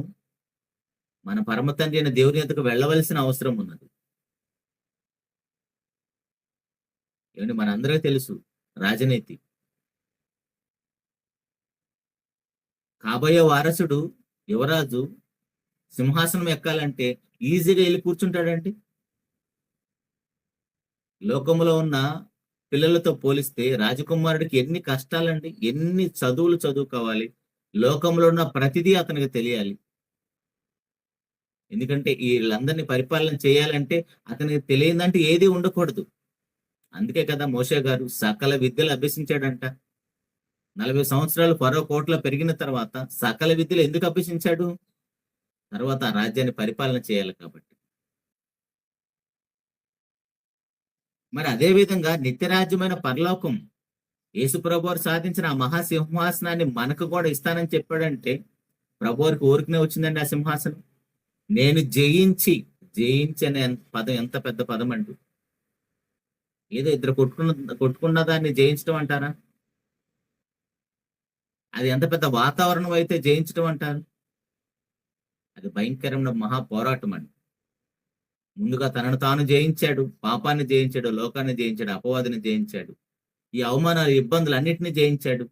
మన పరమ తండ్రి అయిన దేవుని యొద్దకు వెళ్ళవలసిన అవసరం ఉన్నది. ఏమండి, మనందరికీ తెలుసు రాజనీతి. కాబోయే వారసుడు, యువరాజు సింహాసనం ఎక్కాలంటే ఈజీగా వెళ్ళి కూర్చుంటాడండి? లోకంలో ఉన్న పిల్లలతో పోలిస్తే రాజకుమారుడికి ఎన్ని కష్టాలండి, ఎన్ని చదువులు చదువుకోవాలి, లోకంలో ఉన్న ప్రతిదీ అతనికి తెలియాలి. ఎందుకంటే వీళ్ళందరినీ పరిపాలన చేయాలంటే అతనికి తెలియదంటే ఏది ఉండకూడదు. అందుకే కదా మోషే గారు సకల విద్యలు అభ్యసించాడంట. 40 సంవత్సరాలు ఫరో కోటలో పెరిగిన తర్వాత సకల విద్యలు ఎందుకు అభ్యసించాడు? తర్వాత ఆ రాజ్యాన్ని పరిపాలన చేయాలి కాబట్టి. మరి అదే విధంగా నిత్యరాజ్యమైన పరలోకం యేసు ప్రభువారు సాధించిన ఆ మహాసింహాసనాన్ని మనకు కూడా ఇస్తానని చెప్పాడంటే ప్రభువారికి ఊరికనే వచ్చిందండి ఆ సింహాసనం. నేను జయించి అనే పదం ఎంత పెద్ద పదం అండి. ఏదో ఇద్దరు కొట్టుకున్న దాన్ని జయించడం అంటారా? అది ఎంత పెద్ద వాతావరణం అయితే జయించడం అంటారు? అది భయంకరమైన మహా పోరాటం అండి. ముందుగా తనను తాను జయించాడు, పాపాన్ని జయించాడు, లోకాన్ని జయించాడు, అపవాదిని జయించాడు, ఈ అవమానాలు ఇబ్బందులు అన్నిటిని జయించాడు.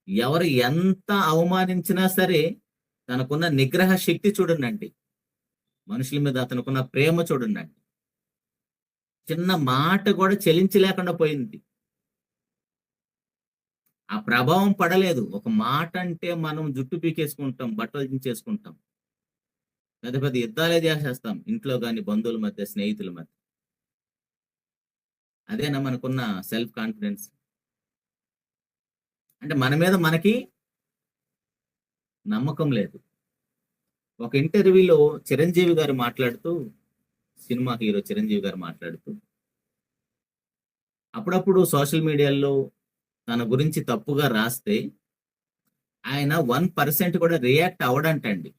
ఎవరు ఎంత అవమానించినా సరే తనకున్న నిగ్రహ శక్తి చూడండి, మనుషుల మీద అతనుకున్న ప్రేమ చూడండి. చిన్న మాట కూడా చెలించలేకుండా పోయింది. ఆ ప్రభావం పడలేదు. ఒక మాట అంటే మనం జుట్టు పీకేసుకుంటాం, బట్టలు దించేసుకుంటాం, పెద్ద పెద్ద యుద్ధాలే చేసేస్తాం, ఇంట్లో కానీ బంధువుల మధ్య, స్నేహితుల మధ్య. అదేనా మనకున్న సెల్ఫ్ కాన్ఫిడెన్స్? అంటే మన మీద మనకి నమ్మకం లేదు. ఒక ఇంటర్వ్యూలో చిరంజీవి గారు మాట్లాడుతూ, సినిమా హీరో చిరంజీవి గారు మాట్లాడుతూ, అప్పుడప్పుడు సోషల్ మీడియాలో తన గురించి తప్పుగా రాస్తే ఆయన 1% కూడా రియాక్ట్ అవడంటండి.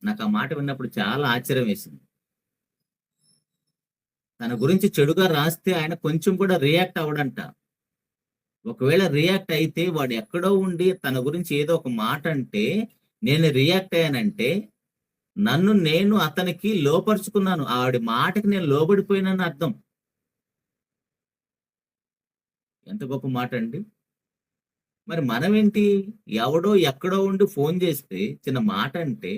నాకు ఆ మాట విన్నప్పుడు చాలా ఆశ్చర్యం వేసింది. తన గురించి చెడుగా రాస్తే ఆయన కొంచెం కూడా రియాక్ట్ అవడంట. ఒకవేళ రియాక్ట్ అయితే వాడు ఎక్కడో ఉండి తన గురించి ఏదో ఒక మాట అంటే నేను రియాక్ట్ అయ్యానంటే నన్ను నేను అతనికి లోపరుచుకున్నాను, ఆవిడ మాటకి నేను లోబడిపోయినాను అర్థం. ఎంత గొప్ప మాట అండి. మరి మనమేంటి, ఎవడో ఎక్కడో ఉండి ఫోన్ చేస్తే చిన్న మాట అంటే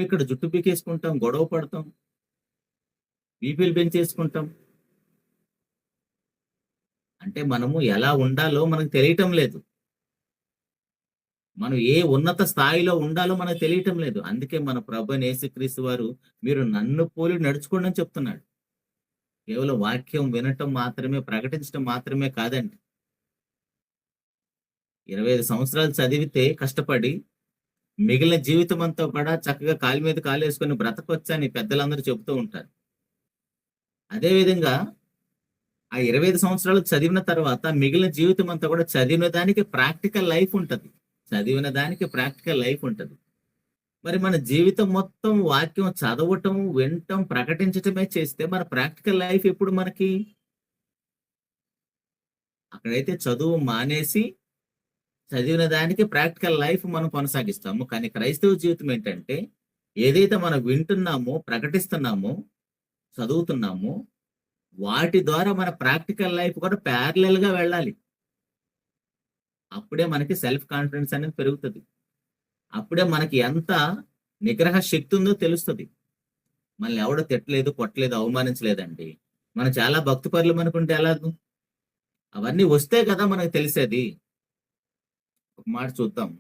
ఇక్కడ జుట్టు పీకేసుకుంటాం, గొడవ పడతాం, బీపీలు పెంచేసుకుంటాం. అంటే మనము ఎలా ఉండాలో మనకు తెలియటం లేదు. మనం ఏ ఉన్నత స్థాయిలో ఉండాలో మనకు తెలియటం లేదు. అందుకే మన ప్రభు యేసుక్రీస్తు వారు మీరు నన్ను పోలి నడుచుకోండి అని చెప్తున్నాడు. కేవలం వాక్యం వినటం మాత్రమే, ప్రకటించడం మాత్రమే కాదండి. 25 సంవత్సరాలు చదివితే కష్టపడి మిగిలిన జీవితం అంతా కూడా చక్కగా కాలు మీద కాలు వేసుకొని బ్రతకొచ్చని పెద్దలందరూ చెబుతూ ఉంటారు. అదేవిధంగా ఆ 25 సంవత్సరాలు చదివిన తర్వాత మిగిలిన జీవితం అంతా కూడా చదివిన దానికి ప్రాక్టికల్ లైఫ్ ఉంటది. మరి మన జీవితం మొత్తం వాక్యం చదవటం, వినటం, ప్రకటించటమే చేస్తే మన ప్రాక్టికల్ లైఫ్ ఎప్పుడు మనకి? అక్కడైతే చదువు మానేసి చదివిన దానికి ప్రాక్టికల్ లైఫ్ మనం కొనసాగిస్తాము. కానీ క్రైస్తవ జీవితం ఏంటంటే ఏదైతే మనం వింటున్నామో, ప్రకటిస్తున్నామో, చదువుతున్నామో వాటి ద్వారా మన ప్రాక్టికల్ లైఫ్ కూడా ప్యారలల్ గా వెళ్ళాలి. అప్పుడే మనకి సెల్ఫ్ కాన్ఫిడెన్స్ అనేది పెరుగుతుంది. అప్పుడే మనకి ఎంత నిగ్రహ శక్తి ఉందో తెలుస్తుంది. మనల్ని ఎవడో తిట్టలేదు, కొట్టలేదు, అవమానించలేదండి, మనం చాలా భక్తి పరులు అనుకుంటే ఎలాగూ? అవన్నీ వస్తే కదా మనకు తెలిసేది. ఒక మాట చూద్దాం.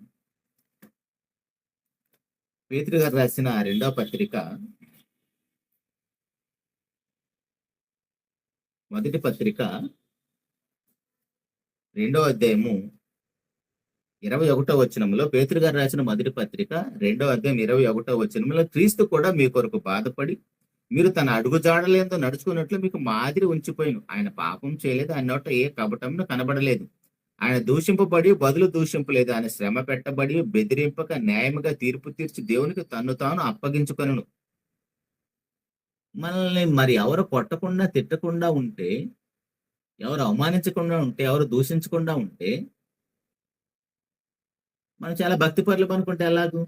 పేతురు గారు రాసిన 2వ పత్రిక, మొదటి పత్రిక 2వ అధ్యాయము 21వ వచనంలో, పేతురు గారు రాసిన మొదటి పత్రిక 2వ అధ్యాయం 21వ వచనంలో, క్రీస్తు కూడా మీ కొరకు బాధపడి మీరు తన అడుగుజాడలేందో నడుచుకున్నట్లు మీకు మాదిరి ఉంచిపోయిను. ఆయన పాపం చేయలేదు, ఆయన నోట ఏ కపటంను కనబడలేదు. ఆయన దూషింపబడి బదులు దూషింపలేదు. ఆయన శ్రమ పెట్టబడి బెదిరింపక న్యాయముగా తీర్పు తీర్చి దేవునికి తన్ను తాను అప్పగించుకొనును. మనల్ని మరి ఎవరు కొట్టకుండా, తిట్టకుండా ఉంటే, ఎవరు అవమానించకుండా ఉంటే, ఎవరు దూషించకుండా ఉంటే మనం చాలా భక్తి పరులు అనుకుంటే ఎలాగూ?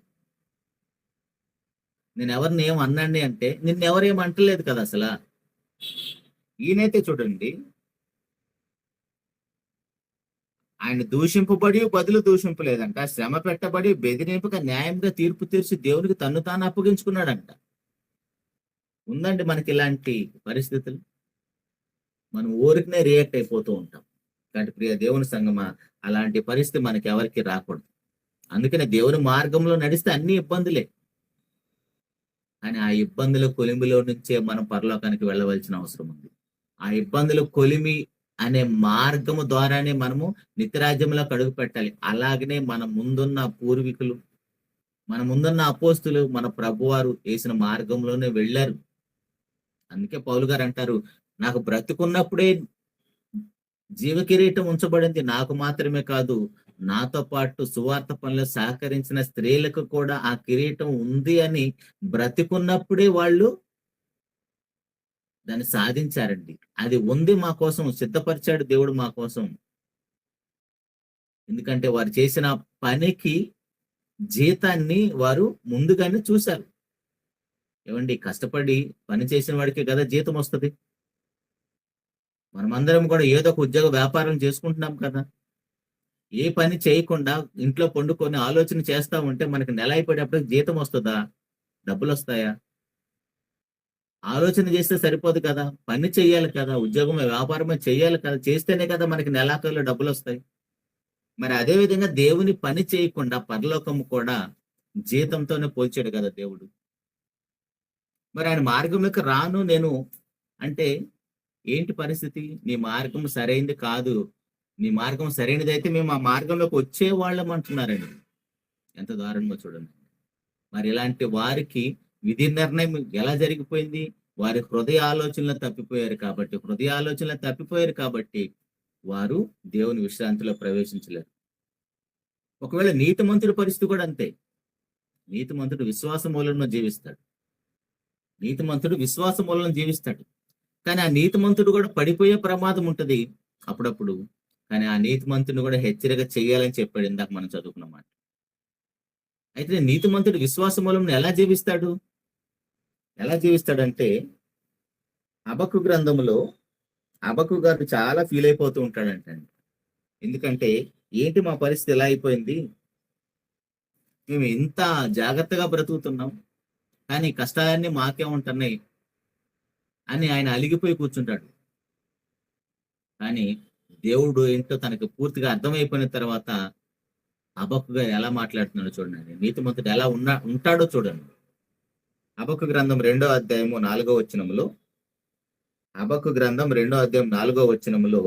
నేను ఎవరిని ఏం అన్నాండి అంటే నిన్నెవరేం అంటలేదు కదా అసలు. ఈయనైతే చూడండి, ఆయన దూషింపబడి బదులు దూషింపలేదంట, శ్రమ పెట్టబడి బెదిరింపక న్యాయంగా తీర్పు తీర్చి దేవునికి తన్ను తాను అప్పగించుకున్నాడంట. ఉందండి మనకి ఇలాంటి పరిస్థితులు. మనం ఊరికనే రియాక్ట్ అయిపోతూ ఉంటాం. కాబట్టి ప్రియ దేవుని సంగమా, అలాంటి పరిస్థితి మనకి ఎవరికి రాకూడదు. అందుకనే దేవుని మార్గంలో నడిస్తే అన్ని ఇబ్బందులే, కానీ ఆ ఇబ్బందుల కొలిమిలో నుంచే మనం పరలోకానికి వెళ్ళవలసిన అవసరం ఉంది. ఆ ఇబ్బందుల కొలిమి అనే మార్గము ద్వారానే మనము నిత్యరాజ్యంలో అడుగు పెట్టాలి. అలాగనే మన ముందున్న పూర్వీకులు, మన ముందున్న అపోస్తులు, మన ప్రభువారు వేసిన మార్గంలోనే వెళ్ళారు. అందుకే పౌలు గారు అంటారు, నాకు బ్రతుకున్నప్పుడే జీవ కిరీటం ఉంచబడింది. నాకు మాత్రమే కాదు, నాతో పాటు సువార్త పనిలో సహకరించిన స్త్రీలకు కూడా ఆ కిరీటం ఉంది అని బ్రతికున్నప్పుడే వాళ్ళు దాన్ని సాధించారండి. అది ఉంది, మా కోసం సిద్ధపరిచాడు దేవుడు మా కోసం. ఎందుకంటే వారు చేసిన పనికి జీతాన్ని వారు ముందుగానే చూశారు. ఏవండి, కష్టపడి పని చేసిన వాడికే కదా జీతం వస్తుంది. మనమందరం కూడా ఏదో ఒక ఉద్యోగ వ్యాపారం చేసుకుంటున్నాం కదా. ఏ పని చేయకుండా ఇంట్లో పండుకొని ఆలోచన చేస్తా ఉంటే మనకి నెల అయిపోయేటప్పుడు జీతం వస్తుందా? డబ్బులు వస్తాయా? ఆలోచన చేస్తే సరిపోదు కదా, పని చెయ్యాలి కదా, ఉద్యోగం వ్యాపారమే చెయ్యాలి కదా, చేస్తేనే కదా మనకి నెలాఖరులో డబ్బులు వస్తాయి. మరి అదే విధంగా దేవుని పని చేయకుండా పరలోకము కూడా జీతంతోనే పోల్చాడు కదా దేవుడు. మరి ఆయన మార్గంలోకి రాను నేను అంటే ఏంటి పరిస్థితి? నీ మార్గం సరైనది కాదు, నీ మార్గం సరైనదైతే మేము ఆ మార్గంలోకి వచ్చేవాళ్ళం అంటున్నారండి. ఎంత దారుణమో చూడండి. మరి ఇలాంటి వారికి విధి నిర్ణయం ఎలా జరిగిపోయింది? వారి హృదయ ఆలోచనలు తప్పిపోయారు కాబట్టి వారు దేవుని విశ్రాంతిలో ప్రవేశించలేరు. ఒకవేళ నీతిమంతుడి పరిస్థితి కూడా అంతే. నీతిమంతుడు విశ్వాస మూలంలో జీవిస్తాడు. నీతిమంతుడు విశ్వాస మూలంలో జీవిస్తాడు. కానీ ఆ నీతిమంతుడు కూడా పడిపోయే ప్రమాదం ఉంటది అప్పుడప్పుడు. కానీ ఆ నీతిమంతుడిని కూడా హెచ్చరిక చేయాలని చెప్పాడు ఇందాక మనం చదువుకున్నమాట. అయితే నీతిమంతుడు విశ్వాస మూలంలో ఎలా జీవిస్తాడంటే హబక్కు గ్రంథములో హబక్కు గారు చాలా ఫీల్ అయిపోతూ ఉంటాడంటండి. ఎందుకంటే ఏంటి మా పరిస్థితి ఎలా అయిపోయింది, మేము ఇంత జాగ్రత్తగా బ్రతుకుతున్నాం కానీ కష్టాలన్నీ మాకే ఉంటున్నాయి అని ఆయన అలిగిపోయి కూర్చుంటాడు. కానీ దేవుడు ఏంటో తనకి పూర్తిగా అర్థమైపోయిన తర్వాత హబక్కు గారు ఎలా మాట్లాడుతున్నాడో చూడండి. నీతిమంతుడు ఎలా ఉంటాడో చూడండి. హబక్కు గ్రంథం 2వ అధ్యాయము 4వ వచనములో, హబక్కు గ్రంథం 2వ అధ్యాయం 4వ వచనములో,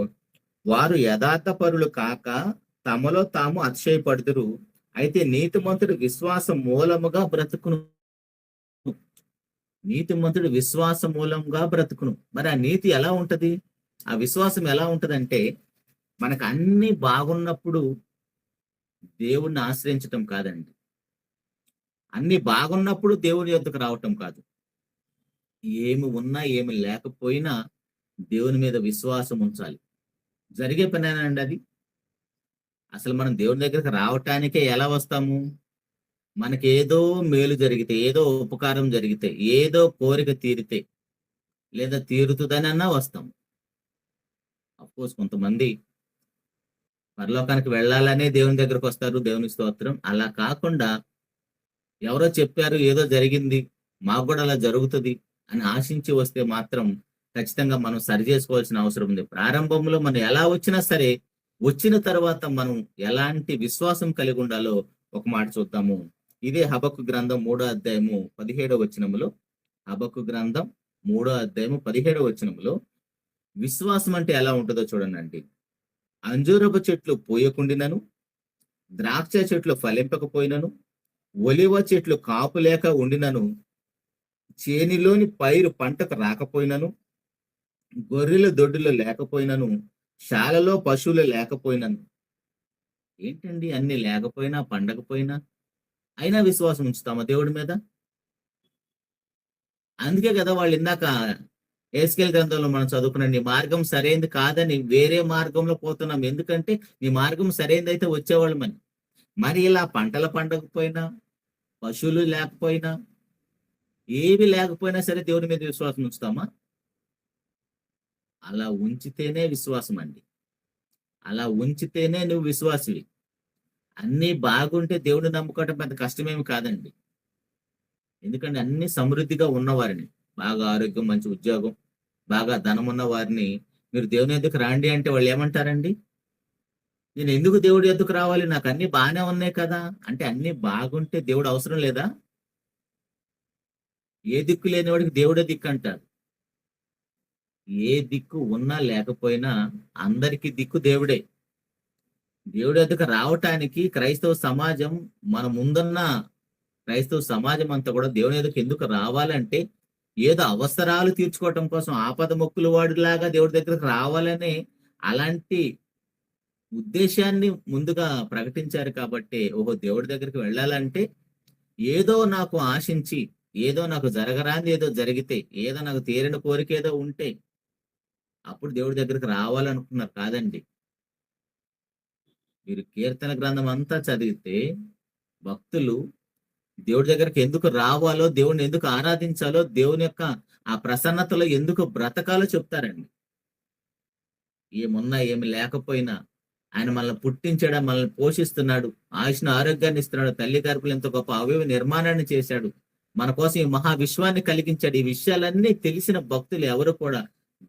వారు యథార్థపరులు కాక తమలో తాము అతిశయపడుదురు, అయితే నీతిమంతుడు విశ్వాస మూలముగా బ్రతుకును. నీతిమంతుడు విశ్వాస మూలంగా బ్రతుకును. మరి ఆ నీతి ఎలా ఉంటది, ఆ విశ్వాసం ఎలా ఉంటదంటే మనకు అన్ని బాగున్నప్పుడు దేవుణ్ణి ఆశ్రయించటం కాదండి. అన్ని బాగున్నప్పుడు దేవుని యొద్దకు రావటం కాదు. ఏమి ఉన్నా ఏమి లేకపోయినా దేవుని మీద విశ్వాసం ఉంచాలి. జరిగే పనేనండి అది. అసలు మనం దేవుని దగ్గరికి రావటానికే ఎలా వస్తాము? మనకి ఏదో మేలు జరిగితే, ఏదో ఉపకారం జరిగితే, ఏదో కోరిక తీరితే, లేదా తీరుతుందనన్నా వస్తాం. అఫ్కోర్స్ కొంతమంది పరలోకానికి వెళ్ళాలనే దేవుని దగ్గరకు వస్తారు, దేవుని స్తోత్రం. అలా కాకుండా ఎవరో చెప్పారు, ఏదో జరిగింది, మాకు కూడా అలా జరుగుతుంది అని ఆశించి వస్తే మాత్రం ఖచ్చితంగా మనం సరి చేసుకోవాల్సిన అవసరం ఉంది. ప్రారంభంలో మనం ఎలా వచ్చినా సరే, వచ్చిన తర్వాత మనం ఎలాంటి విశ్వాసం కలిగి ఉండాలో ఒక మాట చూద్దాము. ఇదే హబక్కు గ్రంథం 3వ అధ్యాయము 17వ వచనములో, హబక్కు గ్రంథం 3వ అధ్యాయము 17వ వచనములో విశ్వాసం అంటే ఎలా ఉంటుందో చూడండి. అంజూరపు చెట్లు పూయకుండినను, ద్రాక్ష చెట్లు ఫలింపకపోయినను, ఒలివ చెట్లు కాపు లేక ఉండినను, చేనిలోని పైరు పంటకు రాకపోయినను, గొర్రెలు దొడ్డులు లేకపోయినను, శాలలో పశువులు లేకపోయినను. ఏంటండి, అన్ని లేకపోయినా పండకపోయినా అయినా విశ్వాసం ఉంచుతామా దేవుడి మీద? అందుకే కదా వాళ్ళు ఇందాక ఎహెజ్కేలు గ్రంథంలో మనం చదువుకున్న నీ మార్గం సరైనది కాదని వేరే మార్గంలో పోతున్నాం, ఎందుకంటే నీ మార్గం సరైనది అయితే వచ్చేవాళ్ళమని. మరి ఇలా పంటలు పండకపోయినా, పశువులు లేకపోయినా, ఏవి లేకపోయినా సరే దేవుని మీద విశ్వాసం ఉంచుతామా? అలా ఉంచితేనే విశ్వాసం అండి. అలా ఉంచితేనే నువ్వు విశ్వాసివి. అన్నీ బాగుంటే దేవుడిని నమ్ముకోవటం పెద్ద కష్టమేమి కాదండి. ఎందుకంటే అన్ని సమృద్ధిగా ఉన్నవారిని, బాగా ఆరోగ్యం, మంచి ఉద్యోగం, బాగా ధనం ఉన్న వారిని మీరు దేవుని ఎద్దుకు రాండి అంటే వాళ్ళు ఏమంటారండి? నేను ఎందుకు దేవుడి ఎద్దుకు రావాలి, నాకు అన్ని బాగానే ఉన్నాయి కదా అంటే, అన్ని బాగుంటే దేవుడు అవసరం లేదా? ఏ దిక్కు లేని వాడికి దేవుడే దిక్కు అంటారు. ఏ దిక్కు ఉన్నా లేకపోయినా అందరికీ దిక్కు దేవుడే. దేవుడి ఎద్దుకు రావటానికి క్రైస్తవ సమాజం, మన ముందున్న క్రైస్తవ సమాజం అంతా కూడా దేవుని ఎద్దుకు ఎందుకు రావాలంటే ఏదో అవసరాలు తీర్చుకోవటం కోసం ఆపద మొక్కులు వాడిలాగా దేవుడి దగ్గరకు రావాలనే అలాంటి ఉద్దేశాన్ని ముందుగా ప్రకటించారు కాబట్టి, ఓహో దేవుడి దగ్గరికి వెళ్ళాలంటే ఏదో నాకు ఆశించి, ఏదో నాకు జరగరాంది ఏదో జరిగితే, ఏదో నాకు తీరని కోరిక ఏదో ఉంటే అప్పుడు దేవుడి దగ్గరికి రావాలనుకున్నారు కాదండి. మీరు కీర్తన గ్రంథం అంతా చదివితే భక్తులు దేవుడి దగ్గరికి ఎందుకు రావాలో, దేవుడిని ఎందుకు ఆరాధించాలో, దేవుని యొక్క ఆ ప్రసన్నతలో ఎందుకు బ్రతకాలో చెప్తారండి. ఏమున్నా ఏమి లేకపోయినా ఆయన మనల్ని పుట్టించాడు, మనల్ని పోషిస్తున్నాడు, ఆయుష్ను ఆరోగ్యాన్ని ఇస్తున్నాడు, తల్లి గర్భులు ఎంతో గొప్ప అవయవ నిర్మాణాన్ని చేశాడు, మన కోసం ఈ మహా విశ్వాన్ని కలిగించాడు. ఈ విషయాలన్నీ తెలిసిన భక్తులు ఎవరు కూడా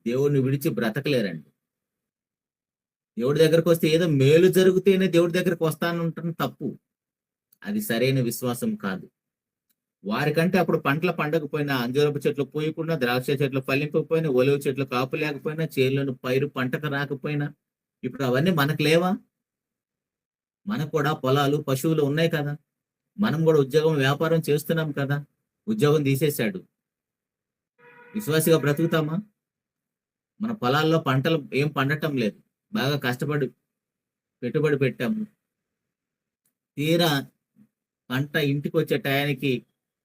దేవుడిని విడిచి బ్రతకలేరండి. దేవుడి దగ్గరకు వస్తే ఏదో మేలు జరిగితేనే దేవుడి దగ్గరకు వస్తానంటాం తప్పు. అది సరైన విశ్వాసం కాదు. వారికంటే అప్పుడు పంటలు పండకపోయినా, అంజూరపు చెట్లు పూయకుండా, ద్రాక్ష చెట్లు ఫలింపకపోయినా, ఒలివ చెట్లు కాపు లేకపోయినా, చేనులోని పైరు పంటకు రాకపోయినా, ఇప్పుడు అవన్నీ మనకు లేవా? మనకు కూడా పొలాలు పశువులు ఉన్నాయి కదా. మనం కూడా ఉద్యోగం వ్యాపారం చేస్తున్నాం కదా. ఉద్యోగం తీసేశాడు, విశ్వాసిగా బ్రతుకుతామా? మన పొలాల్లో పంటలు ఏం పండటం లేదు, బాగా కష్టపడి పెట్టుబడి పెట్టాము, తీరా పంట ఇంటికి వచ్చే టయానికి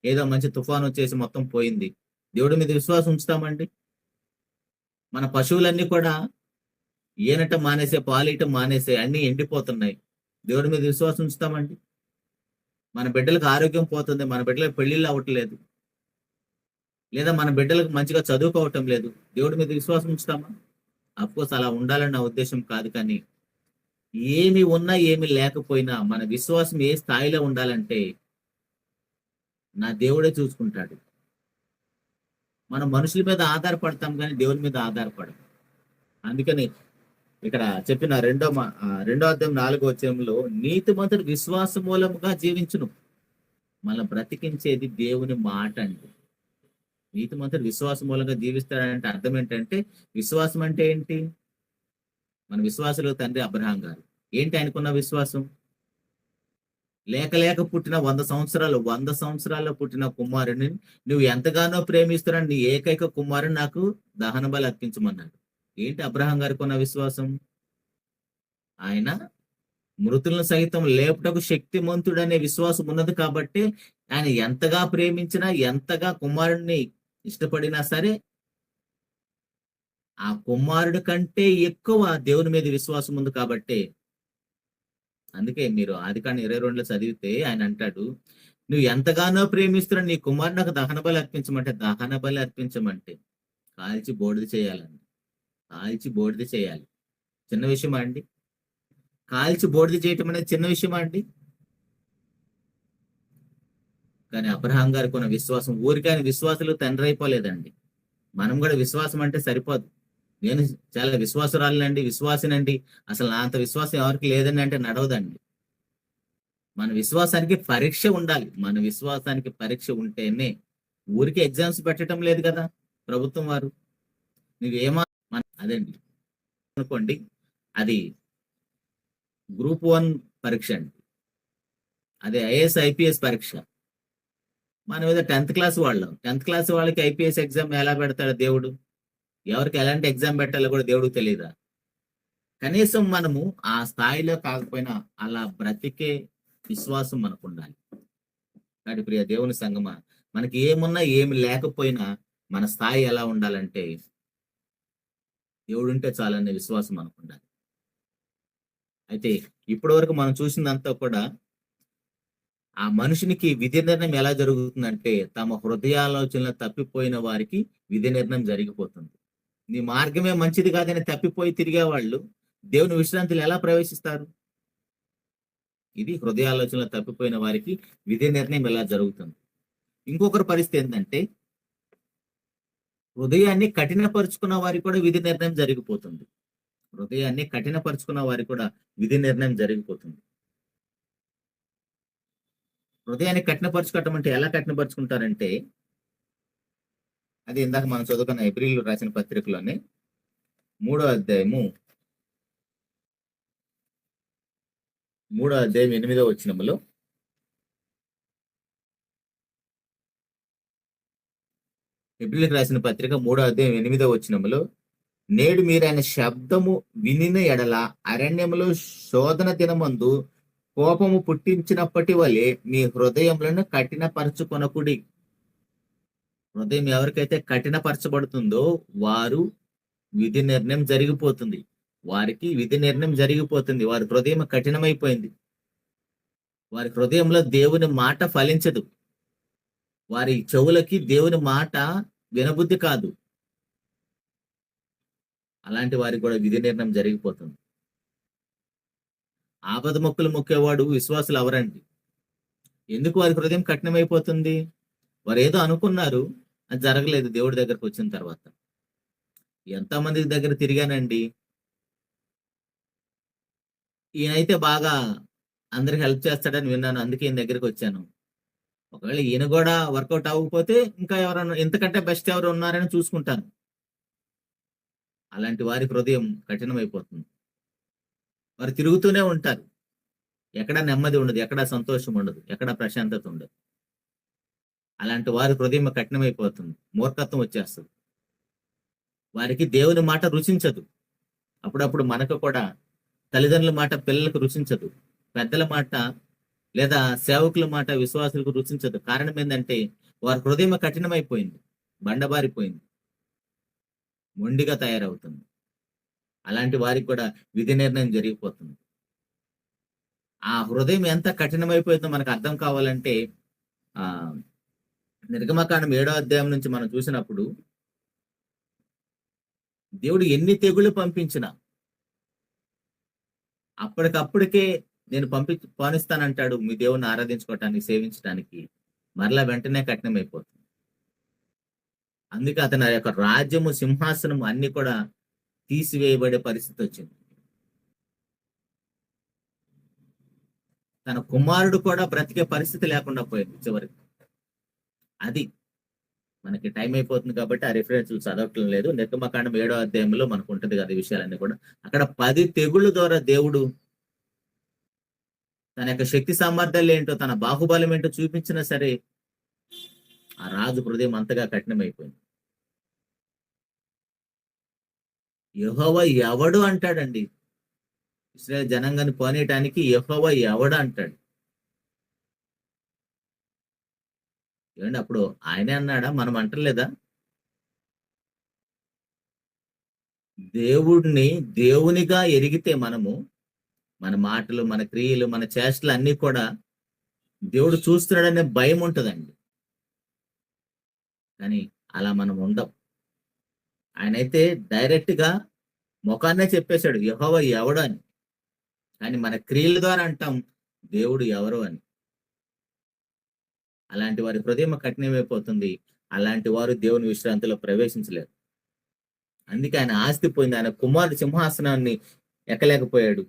ఏదో మంచి తుఫాన్ వచ్చేసి మొత్తం పోయింది. దేవుడి మీద విశ్వాసం ఉంచుతామండి? మన పశువులన్నీ కూడా ఈనటం మానేసే, పాలియటం మానేసే, అన్ని ఎండిపోతున్నాయి. దేవుడి మీద విశ్వాసం ఉంచుతామండి? మన బిడ్డలకు ఆరోగ్యం పోతుంది, మన బిడ్డలకు పెళ్లిళ్ళు అవ్వట్లేదు, లేదా మన బిడ్డలకు మంచిగా చదువుకోవటం లేదు, దేవుడి మీద విశ్వాసం ఉంచుతామా? అఫ్కోర్స్ అలా ఉండాలని నా ఉద్దేశం కాదు, కానీ ఏమి ఉన్నా ఏమి లేకపోయినా మన విశ్వాసం ఏ స్థాయిలో ఉండాలంటే నా దేవుడే చూసుకుంటాడు. మనం మనుషుల మీద ఆధారపడతాం కానీ దేవుడి మీద ఆధారపడం. అందుకని ఇక్కడ చెప్పిన రెండో అధ్యాయం 4వ వచనంలో నీతిమంతుడు విశ్వాస మూలముగా జీవించును. మన బ్రతికించేది దేవుని మాట అండి. నీతిమంతుడు విశ్వాస మూలంగా జీవిస్తాడంటే అర్థం ఏంటంటే, విశ్వాసం అంటే ఏంటి? మన విశ్వాసులు తండ్రి అబ్రహాం గారు ఏంటి ఆయనకున్న విశ్వాసం? లేక లేక పుట్టిన 100 సంవత్సరాల్లో పుట్టిన కుమారుని నువ్వు ఎంతగానో ప్రేమిస్తున్నాడు, నీ ఏకైక కుమారుని నాకు దహన బలి అర్పించమన్నాడు. ఏంటి అబ్రహాం గారికి ఉన్న విశ్వాసం? ఆయన మృతులను సైతం లేపుటకు శక్తిమంతుడనే విశ్వాసం ఉన్నది కాబట్టి ఆయన ఎంతగా ప్రేమించినా, ఎంతగా కుమారుడిని ఇష్టపడినా సరే ఆ కుమారుడి కంటే ఎక్కువ దేవుని మీద విశ్వాసం ఉంది కాబట్టి, అందుకే మీరు ఆదికాండం 22లో చదివితే ఆయన అంటాడు, నువ్వు ఎంతగానో ప్రేమిస్తున్నా నీ కుమారుడు నాకు దహన బలి అర్పించమంటే కాల్చి బూడిద చేయాలండి. కాల్చి బూడిద చేయాలి. చిన్న విషయమా అండి? కాల్చి బూడిద చేయటం అనేది చిన్న విషయమా అండి? కానీ అబ్రహాం గారికి ఉన్న విశ్వాసం, ఊరికే ఆయన విశ్వాసులు తండ్రి అయిపోలేదండి. మనం కూడా విశ్వాసం అంటే సరిపోదు. నేను చాలా విశ్వాసురాలండి, విశ్వాసినండి, అసలు నా అంత విశ్వాసం ఎవరికి లేదండి అంటే నడవదండి. మన విశ్వాసానికి పరీక్ష ఉండాలి. మన విశ్వాసానికి పరీక్ష ఉంటేనే, ఊరికి ఎగ్జామ్స్ పెట్టడం లేదు కదా ప్రభుత్వం వారు. నువ్వేమా అదండి అనుకోండి, అది గ్రూప్ 1 పరీక్ష అండి, అదే ఐఏఎస్ ఐపీఎస్ పరీక్ష. మనం ఏదో 10th క్లాస్ వాళ్ళకి ఐపీఎస్ ఎగ్జామ్ ఎలా పెడతాడు దేవుడు? ఎవరికి ఎలాంటి ఎగ్జామ్ పెట్టాలో కూడా దేవుడికి తెలియదా? కనీసం మనము ఆ స్థాయిలో కాకపోయినా అలా బ్రతికే విశ్వాసం మనకు ఉండాలి. కాబట్టి ప్రియ దేవుని సంగమా, మనకి ఏమున్నా ఏమి లేకపోయినా మన స్థాయి ఎలా ఉండాలంటే దేవుడు ఉంటే చాలనే విశ్వాసం మనకు ఉండాలి. అయితే ఇప్పటి వరకు మనం చూసిందంతా కూడా ఆ మనుషునికి విధి నిర్ణయం ఎలా జరుగుతుందంటే, తమ హృదయాలోచనలు తప్పిపోయిన వారికి విధి నిర్ణయం జరిగిపోతుంది. నీ మార్గమే మంచిది కాదని తప్పిపోయి తిరిగే వాళ్ళు దేవుని విశ్రాంతిలో ఎలా ప్రవేశిస్తారు? ఇది హృదయాలోచనలు తప్పిపోయిన వారికి విధి నిర్ణయం ఎలా జరుగుతుంది. ఇంకొకరి పరిస్థితి ఏంటంటే, హృదయాన్ని కఠినపరుచుకున్న వారికి కూడా విధి నిర్ణయం జరిగిపోతుంది. హృదయాన్ని కఠినపరుచుకున్న వారికి కూడా విధి నిర్ణయం జరిగిపోతుంది. హృదయాన్ని కఠినపరుచుకోవటం అంటే ఎలా కఠినపరుచుకుంటారంటే, అది ఇందాక మనం చదువుకున్న హెబ్రీయులు రాసిన పత్రికలోనే 3వ అధ్యాయం 8వ వచనములో, హెబ్రీయులకు రాసిన పత్రిక 3:8 నేడు మీరు ఆయన శబ్దము వినిన ఎడల అరణ్యములో శోధన దినమందు కోపము పుట్టించినప్పటి వలె మీ హృదయములను కఠినపరచుకొనకుడి. హృదయం ఎవరికైతే కఠినపరచబడుతుందో వారు విధి నిర్ణయం జరిగిపోతుంది. వారికి విధి నిర్ణయం జరిగిపోతుంది. వారి హృదయం కఠినమైపోయింది. వారి హృదయంలో దేవుని మాట ఫలించదు. వారి చెవులకి దేవుని మాట వినబుద్ధి కాదు. అలాంటి వారికి కూడా విధి నిర్ణయం జరిగిపోతుంది. ఆపద మొక్కులు మొక్కేవాడు విశ్వాసులు ఎవరండి? ఎందుకు వారి హృదయం కఠినమైపోతుంది? వారు ఏదో అనుకున్నారు, అది జరగలేదు. దేవుడి దగ్గరకు వచ్చిన తర్వాత ఎంతమంది దగ్గర తిరిగానండి, ఈయనైతే బాగా అందరికి హెల్ప్ చేస్తాడని విన్నాను, అందుకే ఈయన దగ్గరికి వచ్చాను. ఒకవేళ ఈయన కూడా వర్కౌట్ అవ్వకపోతే ఇంకా ఎవరన్నా ఇంతకంటే బెస్ట్ ఎవరు ఉన్నారని చూసుకుంటాను. అలాంటి వారి హృదయం కఠినమైపోతుంది. వారు తిరుగుతూనే ఉంటారు. ఎక్కడ నెమ్మది ఉండదు, ఎక్కడ సంతోషం ఉండదు, ఎక్కడ ప్రశాంతత ఉండదు. అలాంటి వారి హృదయం కఠినమైపోతుంది. మూర్ఖత్వం వచ్చేస్తుంది. వారికి దేవుని మాట రుచించదు. అప్పుడప్పుడు మనకు కూడా తల్లిదండ్రుల మాట పిల్లలకు రుచించదు, పెద్దల మాట లేదా సేవకుల మాట విశ్వాసులకు రుచించదు. కారణం ఏంటంటే వారి హృదయం కఠినమైపోయింది, బండబారిపోయింది, మొండిగా తయారవుతుంది. అలాంటి వారికి కూడా విధి నిర్ణయం జరిగిపోతుంది. ఆ హృదయం ఎంత కఠినమైపోయిందో మనకు అర్థం కావాలంటే నిర్గమకాండం 7వ నుంచి మనం చూసినప్పుడు దేవుడు ఎన్ని తెగుళ్ళు పంపించినా అప్పటికప్పటికే నేను పానిస్తానంటాడు మీ దేవుణ్ణి ఆరాధించుకోవటానికి, సేవించడానికి. మరలా వెంటనే కఠినమైపోతుంది. అందుకే అతని యొక్క రాజ్యము, సింహాసనము అన్ని కూడా తీసివేయబడే పరిస్థితి వచ్చింది. తన కుమారుడు కూడా బ్రతికే పరిస్థితి లేకుండా పోయింది చివరికి. అది మనకి టైం అయిపోతుంది కాబట్టి ఆ రిఫరెన్స్ చదవటం లేదు. నిర్గమకాండం 7వ మనకు ఉంటుంది కదా ఈ విషయాలన్నీ కూడా. అక్కడ 10 తెగుళ్ళ ద్వారా దేవుడు తన యొక్క శక్తి సామర్థ్యాలు ఏంటో, తన బాహుబలం ఏంటో చూపించినా సరే ఆ రాజు హృదయం అంతగా కఠినమైపోయింది. యెహోవా ఎవడు అంటాడండి. ఇశ్రాయేలు జనాంగాన్ని పోనీయటానికి యెహోవా ఎవడు అంటాడు. ఏమండి, అప్పుడు ఆయనే అన్నాడా? మనం అంటలేదా? దేవుడిని దేవునిగా ఎరిగితే మనము మన మాటలు, మన క్రియలు, మన చేష్టలు అన్ని కూడా దేవుడు చూస్తున్నాడనే భయం ఉంటుందండి. కానీ అలా మనం ఉండం. ఆయనైతే డైరెక్ట్ గా ముఖాన్నే చెప్పేశాడు యెహోవా ఎవడు అని. కానీ మన క్రియల ద్వారా అంటాం దేవుడు ఎవరు అని. అలాంటి వారి హృదయం కఠినమైపోతుంది. అలాంటి వారు దేవుని విశ్రాంతిలో ప్రవేశించలేరు. అందుకే ఆయన ఆస్తి పోయింది. ఆయన కుమారుడు సింహాసనాన్ని ఎక్కలేకపోయాడు.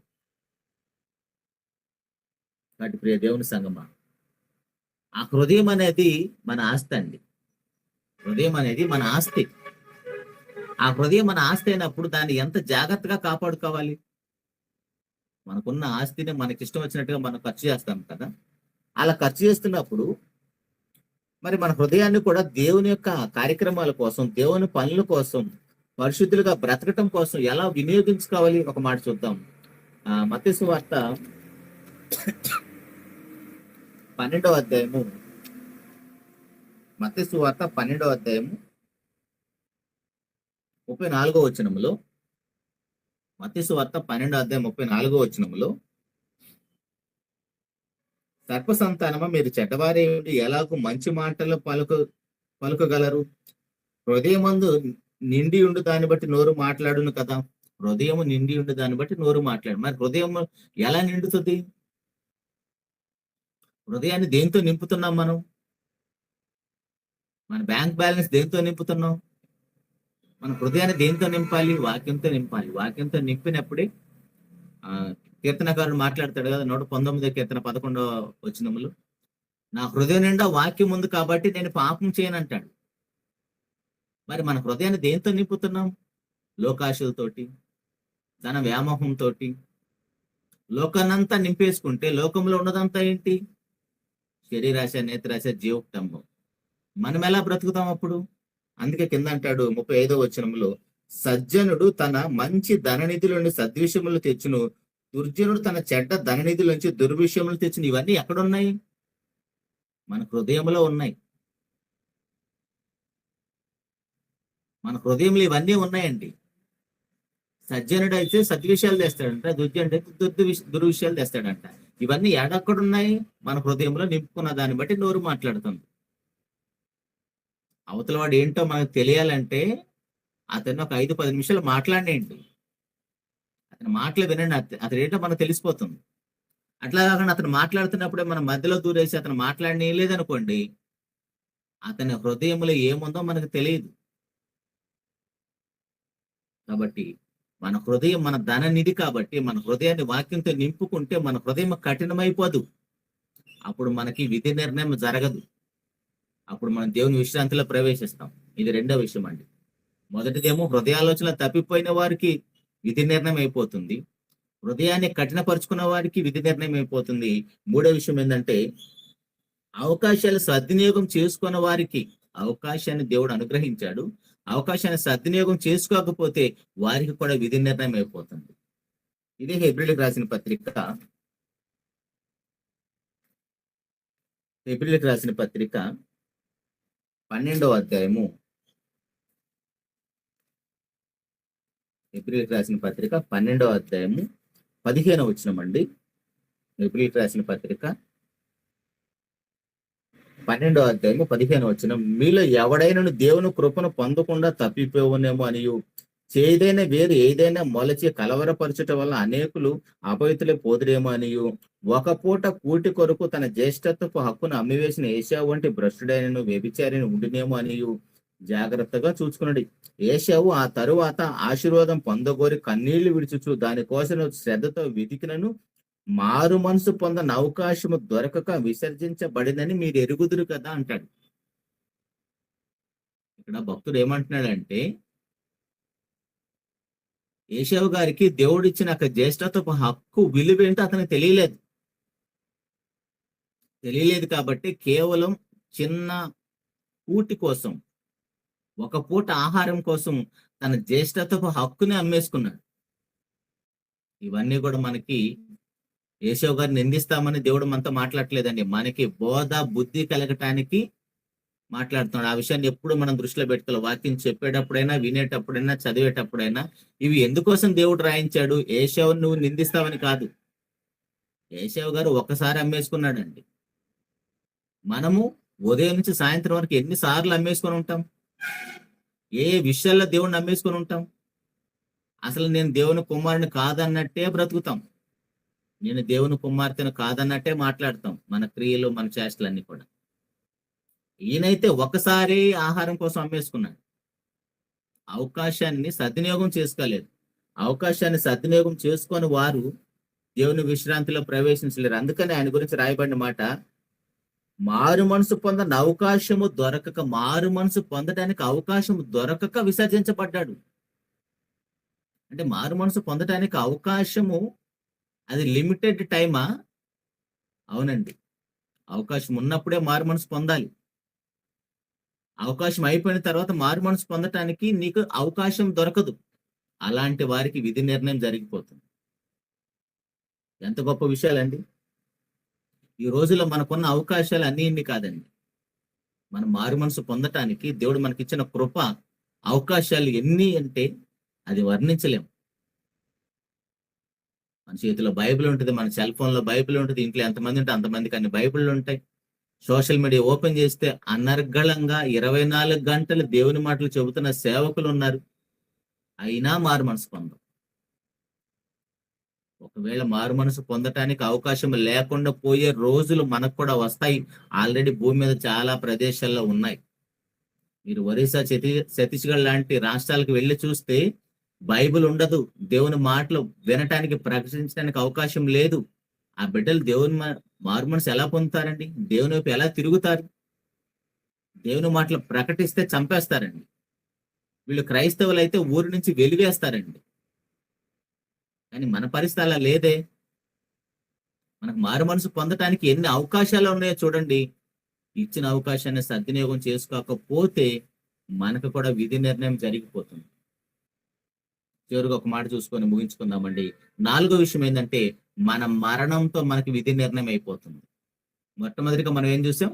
వాటి ప్రియ దేవుని సంగమా, ఆ హృదయం అనేది మన ఆస్తి అండి. హృదయం అనేది మన ఆస్తి. ఆ హృదయం మన ఆస్తి అయినప్పుడు దాన్ని ఎంత జాగ్రత్తగా కాపాడుకోవాలి. మనకున్న ఆస్తిని మనకి ఇష్టం వచ్చినట్టుగా మనం ఖర్చు చేస్తాం కదా. అలా ఖర్చు చేస్తున్నప్పుడు మరి మన హృదయాన్ని కూడా దేవుని యొక్క కార్యక్రమాల కోసం, దేవుని పనుల కోసం, పరిశుద్ధులుగా బ్రతకటం కోసం ఎలా వినియోగించుకోవాలి ఒక మాట చూద్దాం. మత్తయి సువార్త 12వ మత్తయి సువార్త 12వ మత్తయి సువార్త 12వ సర్ప సంతానమా, మీరు చెడ్డవారే ఎలాగూ మంచి మాటలు పలుకగలరు? హృదయమందు నిండి ఉండు దాన్ని బట్టి నోరు మాట్లాడును కదా. హృదయం నిండి ఉండు దాన్ని బట్టి నోరు మాట్లాడు. మరి హృదయం ఎలా నిండుతుంది? హృదయాన్ని దేంతో నింపుతున్నాం మనం? మన బ్యాంక్ బ్యాలెన్స్ దేంతో నింపుతున్నాం? మన హృదయాన్ని దేంతో నింపాలి? వాక్యంతో నింపాలి. వాక్యంతో నింపినప్పుడే కీర్తనకారుడు మాట్లాడతాడు కదా 119వ కీర్తన 11వ నా హృదయం నిండా వాక్యం ఉంది కాబట్టి నేను పాపం చేయనంటాడు. మరి మన హృదయాన్ని దేంతో నింపుతున్నాం? లోకాశలతోటి, ధన వ్యామోహంతో. లోకాన్నంతా నింపేసుకుంటే లోకంలో ఉన్నదంతా ఏంటి? శరీరాశ, నేత్రాశ, జీవోక్తంబం. మనం ఎలా బ్రతుకుతాం అప్పుడు? అందుకే కింద అంటాడు 35వ వచనంలో, సజ్జనుడు తన మంచి ధననిధిలోని సద్విషయములు తెచ్చును, దుర్జనుడు తన చెడ్డ ధననిధిలోంచి దుర్విషయములు తెచ్చును. ఇవన్నీ ఎక్కడున్నాయి? మన హృదయంలో ఉన్నాయి. మన హృదయంలో ఇవన్నీ ఉన్నాయండి. సజ్జనుడు అయితే సద్విషయాలు తెస్తాడంట, దుర్జనుడు అయితే దుర్విషయాలు తెస్తాడంట. ఇవన్నీ ఎక్కడున్నాయి? మన హృదయంలో నింపుకున్న దాన్ని బట్టి నోరు మాట్లాడుతుంది. అవతల వాడు ఏంటో మనకు తెలియాలంటే అతను ఒక 5-10 నిమిషాలు మాట్లాడండి. అతని మాటలు వినండి, అతను ఏంటో మనకు తెలిసిపోతుంది. అట్లా కాకుండా అతను మాట్లాడుతున్నప్పుడే మనం మధ్యలో దూరేసి అతను మాట్లాడలేదనుకోండి, అతని హృదయంలో ఏముందో మనకు తెలియదు. కాబట్టి మన హృదయం మన ధననిధి కాబట్టి మన హృదయాన్ని వాక్యంతో నింపుకుంటే మన హృదయం కఠినమైపోదు. అప్పుడు మనకి విధి నిర్ణయం జరగదు. అప్పుడు మనం దేవుని విశ్రాంతిలో ప్రవేశిస్తాం. ఇది రెండో విషయం అండి. మొదటిదేమో హృదయాలోచన తప్పిపోయిన వారికి విధి నిర్ణయం అయిపోతుంది. హృదయాన్ని కఠినపరుచుకున్న వారికి విధి నిర్ణయం అయిపోతుంది. మూడో విషయం ఏంటంటే, అవకాశాలు సద్వినియోగం చేసుకున్న వారికి అవకాశాన్ని దేవుడు అనుగ్రహించాడు. అవకాశాన్ని సద్వినియోగం చేసుకోకపోతే వారికి కూడా విధి నిర్ణయం అయిపోతుంది. ఇదే హెబ్రీయులకు రాసిన పత్రిక 12వ అధ్యాయము హెబ్రీయులకు రాసిన పత్రిక 12వ అధ్యాయము 15వ వచనం అండి. హెబ్రీయులకు రాసిన పత్రిక 12వ అధ్యాయము 15వ వచనం, మీలో ఎవడైనా దేవుని కృపను పొందకుండా తప్పిపోవునేమో అనియు, చేదైనా వేరు ఏదైనా మొలచి కలవరపరచుట వల్ల అనేకులు అపవిత్రులే పోదురేమో అనియు, ఒక పూట కూటి కొరకు తన జ్యేష్ఠత్వపు హక్కును అమ్మివేసిన ఏశావు వంటి భ్రష్టుడైనను వ్యభిచారిని ఉండినేమో అనియు జాగ్రత్తగా చూసుకున్నాడు. ఏశావు ఆ తరువాత ఆశీర్వాదం పొందగోరి కన్నీళ్లు విడిచుచు దానికోసం శ్రద్ధతో వెతికినను మారు మనసు పొందని అవకాశము దొరకక విసర్జించబడిందని మీరు ఎరుగుదురు కదా అంటాడు. ఇక్కడ భక్తుడు ఏమంటున్నాడంటే, ఏశావు గారికి దేవుడిచ్చిన జ్యేష్ఠత్వపు హక్కు విలువేంటో అతనికి తెలియలేదు కాబట్టి కేవలం చిన్న కూటి కోసం, ఒక పూట ఆహారం కోసం తన జ్యేష్ఠత్వపు హక్కుని అమ్మేసుకున్నాడు. ఇవన్నీ కూడా మనకి ఏశావు గారిని నిందిస్తామని దేవుడు మనతో మాట్లాడలేదండి. మనకి బోధ బుద్ధి కలగటానికి మాట్లాడుతున్నాడు. ఆ విషయాన్ని ఎప్పుడు మనం దృష్టిలో పెట్టుకోవాలి. వాక్యం చెప్పేటప్పుడైనా, వినేటప్పుడైనా, చదివేటప్పుడైనా ఇవి ఎందుకోసం దేవుడు రాయించాడు? ఏశావు నువ్వు నిందిస్తావని కాదు. ఏశావు గారు ఒక్కసారి అమ్మేసుకున్నాడండి. మనము ఉదయం నుంచి సాయంత్రం వరకు ఎన్నిసార్లు అమ్మేసుకొని ఉంటాం? ఏ విషయాల్లో దేవుడిని అమ్మేసుకొని ఉంటాం? అసలు నేను దేవుని కుమారుని కాదన్నట్టే బ్రతుకుతాం. నేను దేవుని కుమార్తెను కాదన్నట్టే మాట్లాడతాం. మన క్రియలు, మన చేష్టలన్నీ కూడా. ఈయనైతే ఒకసారి ఆహారం కోసం అమ్మేసుకున్నాడు. అవకాశాన్ని సద్వినియోగం చేసుకోలేదు. అవకాశాన్ని సద్వినియోగం చేసుకొని వారు దేవుని విశ్రాంతిలో ప్రవేశించలేరు. అందుకని ఆయన గురించి రాయబడిన మాట, మారు మనసు పొందని అవకాశము దొరకక, మారు మనసు పొందడానికి అవకాశం దొరకక విసర్జించబడ్డాడు. అంటే మారు మనసు పొందడానికి అవకాశము అది లిమిటెడ్ టైమా? అవునండి. అవకాశం ఉన్నప్పుడే మారు మనసు పొందాలి. అవకాశం అయిపోయిన తర్వాత మారు మనసు పొందటానికి నీకు అవకాశం దొరకదు. అలాంటి వారికి విధి నిర్ణయం జరిగిపోతుంది. ఎంత గొప్ప విషయాలండి. ఈ రోజుల్లో మనకున్న అవకాశాలు అన్ని ఇన్ని కాదండి. మనం మారు మనసు పొందటానికి దేవుడు మనకిచ్చిన కృప, అవకాశాలు ఎన్ని అంటే అది వర్ణించలేం. మన చేతిలో బైబిల్ ఉంటుంది, మన సెల్ ఫోన్ లో బైబిల్ ఉంటుంది, ఇంట్లో ఎంతమంది ఉంటే అంతమందికి అన్ని బైబిళ్ళు ఉంటాయి. సోషల్ మీడియా ఓపెన్ చేస్తే అనర్గళంగా 24 గంటలు దేవుని మాటలు చెబుతున్న సేవకులు ఉన్నారు. అయినా మారు మనసు పొందం. ఒకవేళ మారు మనసు పొందటానికి అవకాశం లేకుండా పోయే రోజులు మనకు కూడా వస్తాయి. ఆల్రెడీ భూమి మీద చాలా ప్రదేశాల్లో ఉన్నాయి. మీరు ఒరిస్సా, ఛత్తీస్గఢ్ లాంటి రాష్ట్రాలకు వెళ్ళి చూస్తే బైబిల్ ఉండదు. దేవుని మాటలు వినటానికి, ప్రకటించడానికి అవకాశం లేదు. ఆ బిడ్డలు దేవుని మారు మనసు ఎలా పొందుతారండి? దేవుని వైపు ఎలా తిరుగుతారు? దేవుని మాటలు ప్రకటిస్తే చంపేస్తారండి. వీళ్ళు క్రైస్తవులు అయితే ఊరి నుంచి వెలివేస్తారండి. కానీ మన పరిస్థితి అలా లేదే. మనకు మారు మనసు పొందటానికి ఎన్ని అవకాశాలు ఉన్నాయో చూడండి. ఇచ్చిన అవకాశాన్ని సద్వినియోగం చేసుకోకపోతే మనకు కూడా విధి నిర్ణయం జరిగిపోతుంది. చివరికి ఒక మాట చూసుకొని ముగించుకుందామండి. 4వ విషయం ఏంటంటే, మన మరణంతో మనకి విధి నిర్ణయం అయిపోతుంది. మొట్టమొదటిగా మనం ఏం చూసాం?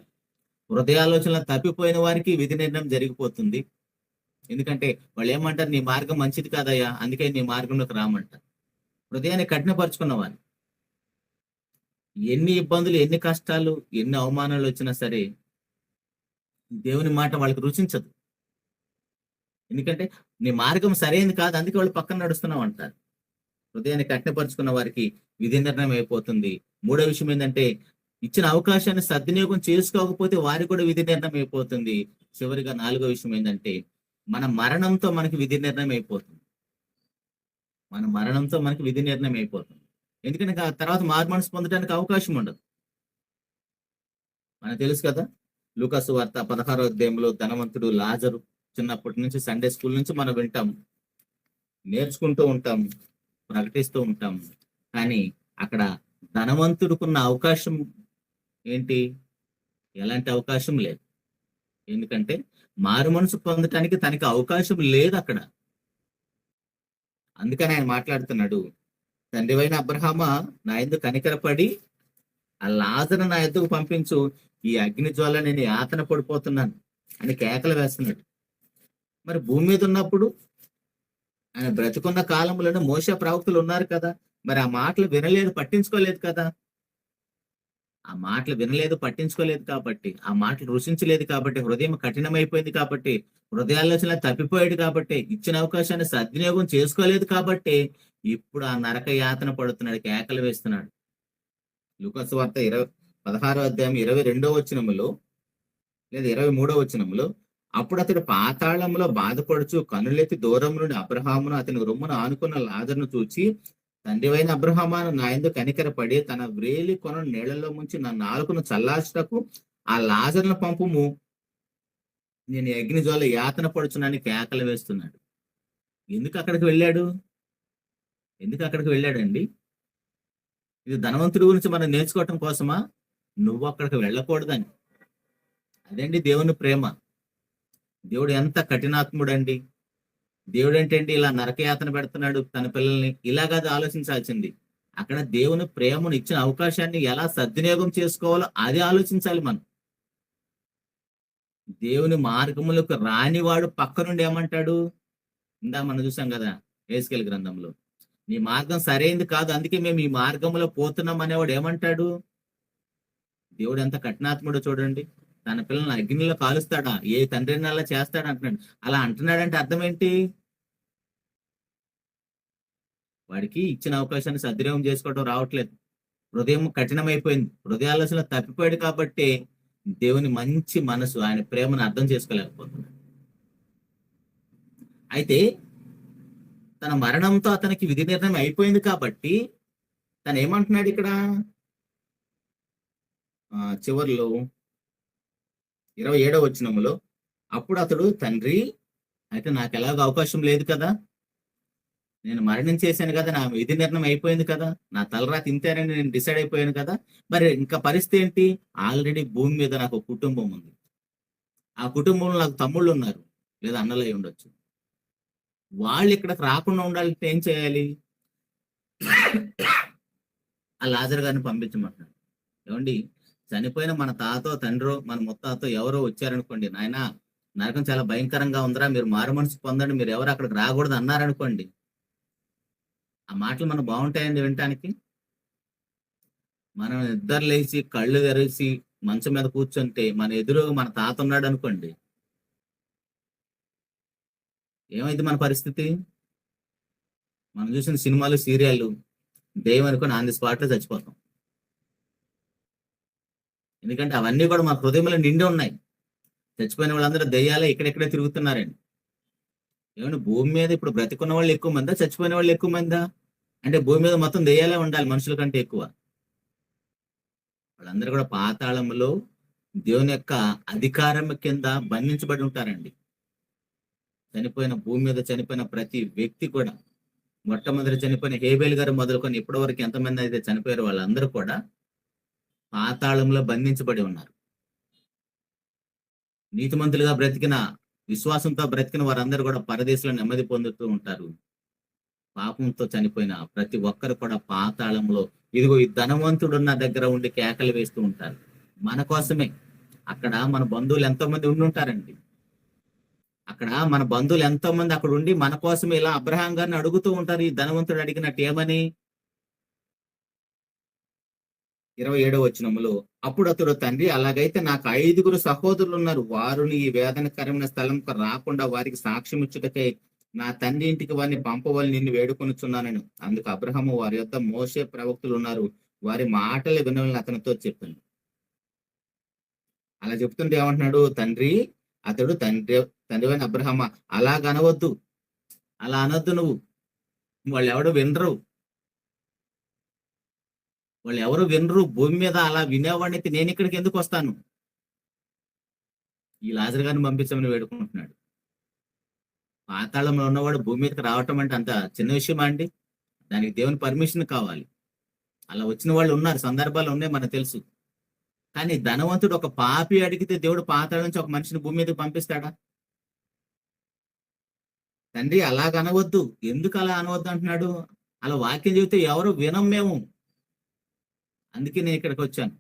హృదయాలోచనలు తప్పిపోయిన వారికి విధి నిర్ణయం జరిగిపోతుంది. ఎందుకంటే వాళ్ళు ఏమంటారు, నీ మార్గం మంచిది కాదయ్యా, అందుకే నీ మార్గంలోకి రామంటారు. హృదయాన్ని కఠినపరుచుకున్న వారు ఎన్ని ఇబ్బందులు, ఎన్ని కష్టాలు, ఎన్ని అవమానాలు వచ్చినా సరే దేవుని మాట వాళ్ళకి రుచించదు. ఎందుకంటే నీ మార్గం సరైనది కాదు, అందుకే వాళ్ళు పక్కన నడుస్తున్నావు అంటారు. హృదయాన్ని కఠినపరుచుకున్న వారికి విధి నిర్ణయం అయిపోతుంది. 3వ విషయం ఏంటంటే, ఇచ్చిన అవకాశాన్ని సద్వినియోగం చేసుకోకపోతే వారికి కూడా విధి నిర్ణయం అయిపోతుంది. చివరిగా 4వ విషయం ఏంటంటే, మన మరణంతో మనకి విధి నిర్ణయం అయిపోతుంది. మన మరణంతో మనకి విధి నిర్ణయం అయిపోతుంది. ఎందుకంటే తర్వాత మారు మనసు పొందడానికి అవకాశం ఉండదు. మనకు తెలుసు కదా, లూకాసు వార్త 16వ అధ్యాయంలో ధనవంతుడు లాజరు, చిన్నప్పటి నుంచి సండే స్కూల్ నుంచి మనం వింటాం, నేర్చుకుంటూ ఉంటాం, ప్రకటిస్తూ ఉంటాం. కానీ అక్కడ ధనవంతుడుకున్న అవకాశం ఏంటి? ఎలాంటి అవకాశం లేదు. ఎందుకంటే మారు మనసు పొందటానికి తనకి అవకాశం లేదు అక్కడ. అందుకని ఆయన మాట్లాడుతున్నాడు, తండ్రివైన అబ్రహామా, నా యందు కనికరపడి ఆ లాజరు నా యొద్దకు పంపించు, ఈ అగ్ని జ్వాల నేను యాతన పడిపోతున్నాను అని కేకలు వేస్తున్నాడు. మరి భూమి మీద ఉన్నప్పుడు ఆయన బ్రతికున్న కాలంలోనే మోషే ప్రవక్తలు ఉన్నారు కదా, మరి ఆ మాటలు వినలేదు, పట్టించుకోలేదు కదా. ఆ మాటలు వినలేదు, పట్టించుకోలేదు కాబట్టి, ఆ మాటలు రుచించలేదు కాబట్టి, హృదయం కఠినమైపోయింది కాబట్టి, హృదయాలోచన తప్పిపోయాడు కాబట్టి, ఇచ్చిన అవకాశాన్ని సద్వినియోగం చేసుకోలేదు కాబట్టి ఇప్పుడు ఆ నరక యాతన పడుతున్నాడు, కేకలు వేస్తున్నాడు. లూకాసు వార్త 16వ అధ్యాయం 22వ వచనములో లేదా 23వ వచనములో, అప్పుడు అతడు పాతాళంలో బాధపడుచు కనులెత్తి దూరం నుండి అబ్రహామును అతని రొమ్మును ఆనుకున్న లాజరును చూచి, తండ్రివైన అబ్రహామాను నా యందు కనికరపడి తన వ్రేలి కొనను నీళ్లలో ముంచి నా నాలుకను చల్లార్చుటకు ఆ లాజరును పంపుము, నేను అగ్ని జ్వాల యాతన పడుచునని కేకలు వేస్తున్నాడు. ఎందుకు అక్కడికి వెళ్ళాడు? వెళ్ళాడండి? ఇది ధనవంతుడి గురించి మనం నేర్చుకోవటం కోసమా? నువ్వు అక్కడికి వెళ్ళకూడదని. అదండి దేవుని ప్రేమ. దేవుడు ఎంత కఠినాత్ముడండి. దేవుడు ఏంటంటే ఇలా నరకయాతన పెడుతున్నాడు తన పిల్లల్ని, ఇలాగది ఆలోచించాల్సింది. అక్కడ దేవుని ప్రేమను ఇచ్చిన అవకాశాన్ని ఎలా సద్వినియోగం చేసుకోవాలో అది ఆలోచించాలి మనం. దేవుని మార్గములకు రానివాడు పక్క నుండి ఏమంటాడు? ఇందా మనం చూసాం కదా హెస్కేలు గ్రంథంలో, నీ మార్గం సరైనది కాదు, అందుకే మేము ఈ మార్గంలో పోతున్నాం అనేవాడు ఏమంటాడు? దేవుడు ఎంత కఠినాత్ముడో చూడండి. తన పిల్లల్ని అగ్నిలో కాలుస్తాడా? ఏ తండ్రిని అలా చేస్తాడు అంటున్నాడు. అలా అంటున్నాడంటే అర్థం ఏంటి? వాడికి ఇచ్చిన అవకాశాన్ని సద్వినియోగం చేసుకోవడం రావట్లేదు. హృదయం కఠినమైపోయింది, హృదయాలోచన తప్పిపోయాడు కాబట్టి దేవుని మంచి మనసు, ఆయన ప్రేమను అర్థం చేసుకోలేకపోతున్నాడు. అయితే తన మరణంతో అతనికి విధి నిర్ణయం అయిపోయింది కాబట్టి తను ఏమంటున్నాడు ఇక్కడ చివరిలో 27వ వచనములో, అప్పుడు అతడు, తండ్రి, అయితే నాకు ఎలాగో అవకాశం లేదు కదా, నేను మరణించేశాను కదా, నా విధి నిర్ణయం అయిపోయింది కదా, నా తలరాత ఇంతేనని నేను డిసైడ్ అయిపోయాను కదా, మరి ఇంకా పరిస్థితి ఏంటి? ఆల్రెడీ భూమి మీద నాకు ఒక కుటుంబం ఉంది, ఆ కుటుంబంలో నాకు తమ్ముళ్ళు ఉన్నారు లేదా అన్నలు అయి ఉండొచ్చు. వాళ్ళు ఇక్కడికి రాకుండా ఉండాలంటే ఏం చేయాలి? ఆ లాజరు గారిని పంపించమంటున్నాడు. ఏమండి, చనిపోయిన మన తాతో తండ్రో మన ముత్తాతో ఎవరో వచ్చారనుకోండి, నాయన నరకం చాలా భయంకరంగా ఉందిరా, మీరు మారు మనసు పొందండి, మీరు ఎవరు అక్కడికి రాకూడదు అన్నారనుకోండి, ఆ మాటలు మనం బాగుంటాయండి వినటానికి. మనం ఇద్దరు లేచి కళ్ళు తెరిచి మంచం మీద కూర్చుంటే మన ఎదురుగా మన తాత ఉన్నాడు అనుకోండి, ఏమైంది మన పరిస్థితి? మనం చూసిన సినిమాలు, సీరియళ్ళు దెయ్యం అనుకుని ఆన్ ది స్పాట్ లో చచ్చిపోతాం. ఎందుకంటే అవన్నీ కూడా మన హృదయంలో నిండి ఉన్నాయి. చచ్చిపోయిన వాళ్ళందరూ దెయ్యాలే ఇక్కడెక్కడే తిరుగుతున్నారండి. ఏమంటే భూమి మీద ఇప్పుడు బ్రతికున్న వాళ్ళు ఎక్కువ మందా, చచ్చిపోయిన వాళ్ళు ఎక్కువ మందా? అంటే భూమి మీద మొత్తం దెయ్యాలే ఉండాలి మనుషుల కంటే ఎక్కువ. వాళ్ళందరూ కూడా పాతాళంలో దేవుని యొక్క అధికారం కింద బంధించబడి ఉంటారండి. చనిపోయిన భూమి మీద చనిపోయిన ప్రతి వ్యక్తి కూడా, మొట్టమొదటి చనిపోయిన హేబేల్ గారు మొదలుకొని ఇప్పటి వరకు ఎంతమంది అయితే చనిపోయారు వాళ్ళందరూ కూడా పాతాళంలో బంధించబడి ఉన్నారు. నీతిమంతులుగా బ్రతికిన విశ్వాసంతో బ్రతికిన వారందరూ కూడా పరదేశంలో నెమ్మది పొందుతూ ఉంటారు. పాపంతో చనిపోయిన ప్రతి ఒక్కరు కూడా పాతాళంలో ఇదిగో ఈ ధనవంతుడు ఉన్న దగ్గర ఉండి కేకలు వేస్తూ ఉంటారు మన కోసమే. అక్కడ మన బంధువులు ఎంతో మంది ఉండి ఉంటారండి. అక్కడ మన బంధువులు ఎంతో మంది అక్కడ ఉండి మన కోసం ఇలా అబ్రహాం గారిని అడుగుతూ ఉంటారు. ఈ ధనవంతుడు అడిగినట్టు ఏమని? 27వ వచనములో, అప్పుడు అతడు, తండ్రి అలాగైతే నాకు 5 సహోదరులు ఉన్నారు, వారిని ఈ వేదనకరమైన స్థలంకు రాకుండా వారికి సాక్ష్యం ఇచ్చుటకై నా తండ్రి ఇంటికి వారిని పంపవాలని నిన్ను వేడుకొనుచున్నానని. అందుకు అబ్రహాము, వారి యొద్ద మోషే ప్రవక్తలు ఉన్నారు, వారి మాటలు వినవాలని అతనితో చెప్పింది. అలా చెప్తుంటే ఏమంటున్నాడు? అతడు తండ్రి అబ్రహమ, అలాగనవద్దు, అలా అనొద్దు, వాళ్ళు ఎవరు వినరు. భూమి మీద అలా వినేవాడిని నేను ఇక్కడికి ఎందుకు వస్తాను? ఈ లాజరు గారిని పంపించమని వేడుకుంటున్నాడు. పాతాళంలో ఉన్నవాడు భూమి మీదకి రావటం అంటే అంత చిన్న విషయమా అండి? దానికి దేవుని పర్మిషన్ కావాలి. అలా వచ్చిన వాళ్ళు ఉన్నారు, సందర్భాలు ఉన్నాయి, మనకు తెలుసు. కానీ ధనవంతుడు ఒక పాపి అడిగితే దేవుడు పాతాళం నుంచి ఒక మనిషిని భూమి మీదకి పంపిస్తాడా? తండ్రి అలాగనవద్దు. ఎందుకు అలా అనవద్దు అంటున్నాడు? అలా వాక్యం చెబితే ఎవరు వినం మేము. అందుకే నేను ఇక్కడికి వచ్చాను.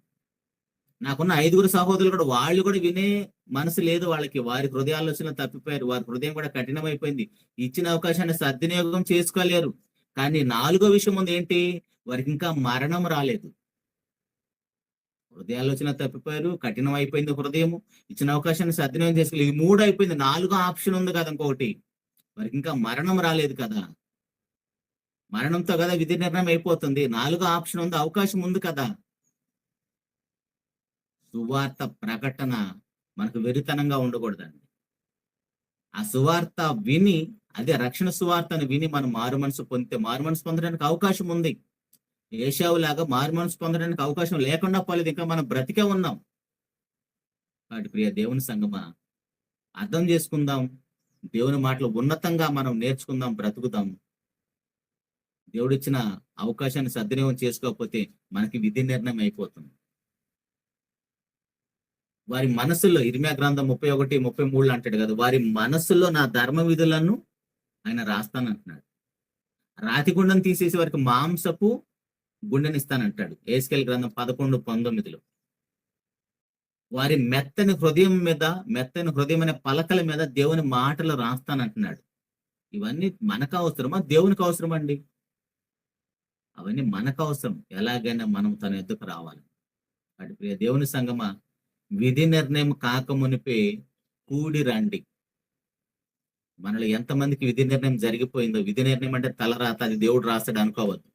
నాకున్న 5 సహోదరులు కూడా వాళ్ళు కూడా వినే మనసు లేదు వాళ్ళకి. వారి హృదయాలోచన తప్పిపోయారు. వారి హృదయం కూడా కఠినమైపోయింది. ఇచ్చిన అవకాశాన్ని సద్వినియోగం చేసుకోలేరు. కానీ 4వ విషయం ఉంది ఏంటి? వారికి ఇంకా మరణం రాలేదు. హృదయాలోచన తప్పిపోయారు, కఠినం అయిపోయింది హృదయము, ఇచ్చిన అవకాశాన్ని సద్వినియోగం చేసుకోలేదు. ఇది 3 అయిపోయింది. 4వ ఆప్షన్ ఉంది కదా ఇంకొకటి. వారికి ఇంకా మరణం రాలేదు కదా. మరణంతో కదా విధి నిర్ణయం అయిపోతుంది. 4వ ఆప్షన్ ఉంది, అవకాశం ఉంది కదా. సువార్త ప్రకటన మనకు వెరితనంగా ఉండకూడదండి. ఆ సువార్త విని, అదే రక్షణ సువార్తను విని మనం మారు మనసు పొందితే మారు మనసు పొందడానికి అవకాశం ఉంది. ఏశావు లాగా మారు మనసు పొందడానికి అవకాశం లేకుండా పోలేదు, ఇంకా మనం బ్రతికే ఉన్నాం. కాబట్టి ప్రియ దేవుని సంగమా, అర్థం చేసుకుందాం. దేవుని మాటలు ఉన్నతంగా మనం నేర్చుకుందాం, బ్రతుకుదాం. దేవుడిచ్చిన అవకాశాన్ని సద్వినియోగం చేసుకోకపోతే మనకి విధి నిర్ణయం అయిపోతుంది. వారి మనసులో, ఇర్మియా గ్రంథం 31:33 అంటాడు కదా, వారి మనసులో నా ధర్మ విధులను ఆయన రాస్తానంటున్నాడు. రాతి గుండెను తీసేసి వారికి మాంసపు గుండెనిస్తానంటాడు ఏస్కేల్ గ్రంథం 11:19. వారి మెత్తని హృదయం అనే పలకల మీద దేవుని మాటలు రాస్తానంటున్నాడు. ఇవన్నీ మనకు అవసరమా? దేవునికి అవసరం అండి. అవన్నీ మనకు అవసరం. ఎలాగైనా మనం తన ఎద్దుకు రావాలి. వాటి ప్రియ దేవుని సంగమా, విధి నిర్ణయం కాకమునిపే కూడి రండి. మనలో ఎంతమందికి విధి నిర్ణయం జరిగిపోయిందో. విధి నిర్ణయం అంటే తలరాత, అది దేవుడు రాస్తాడు అనుకోవద్దు.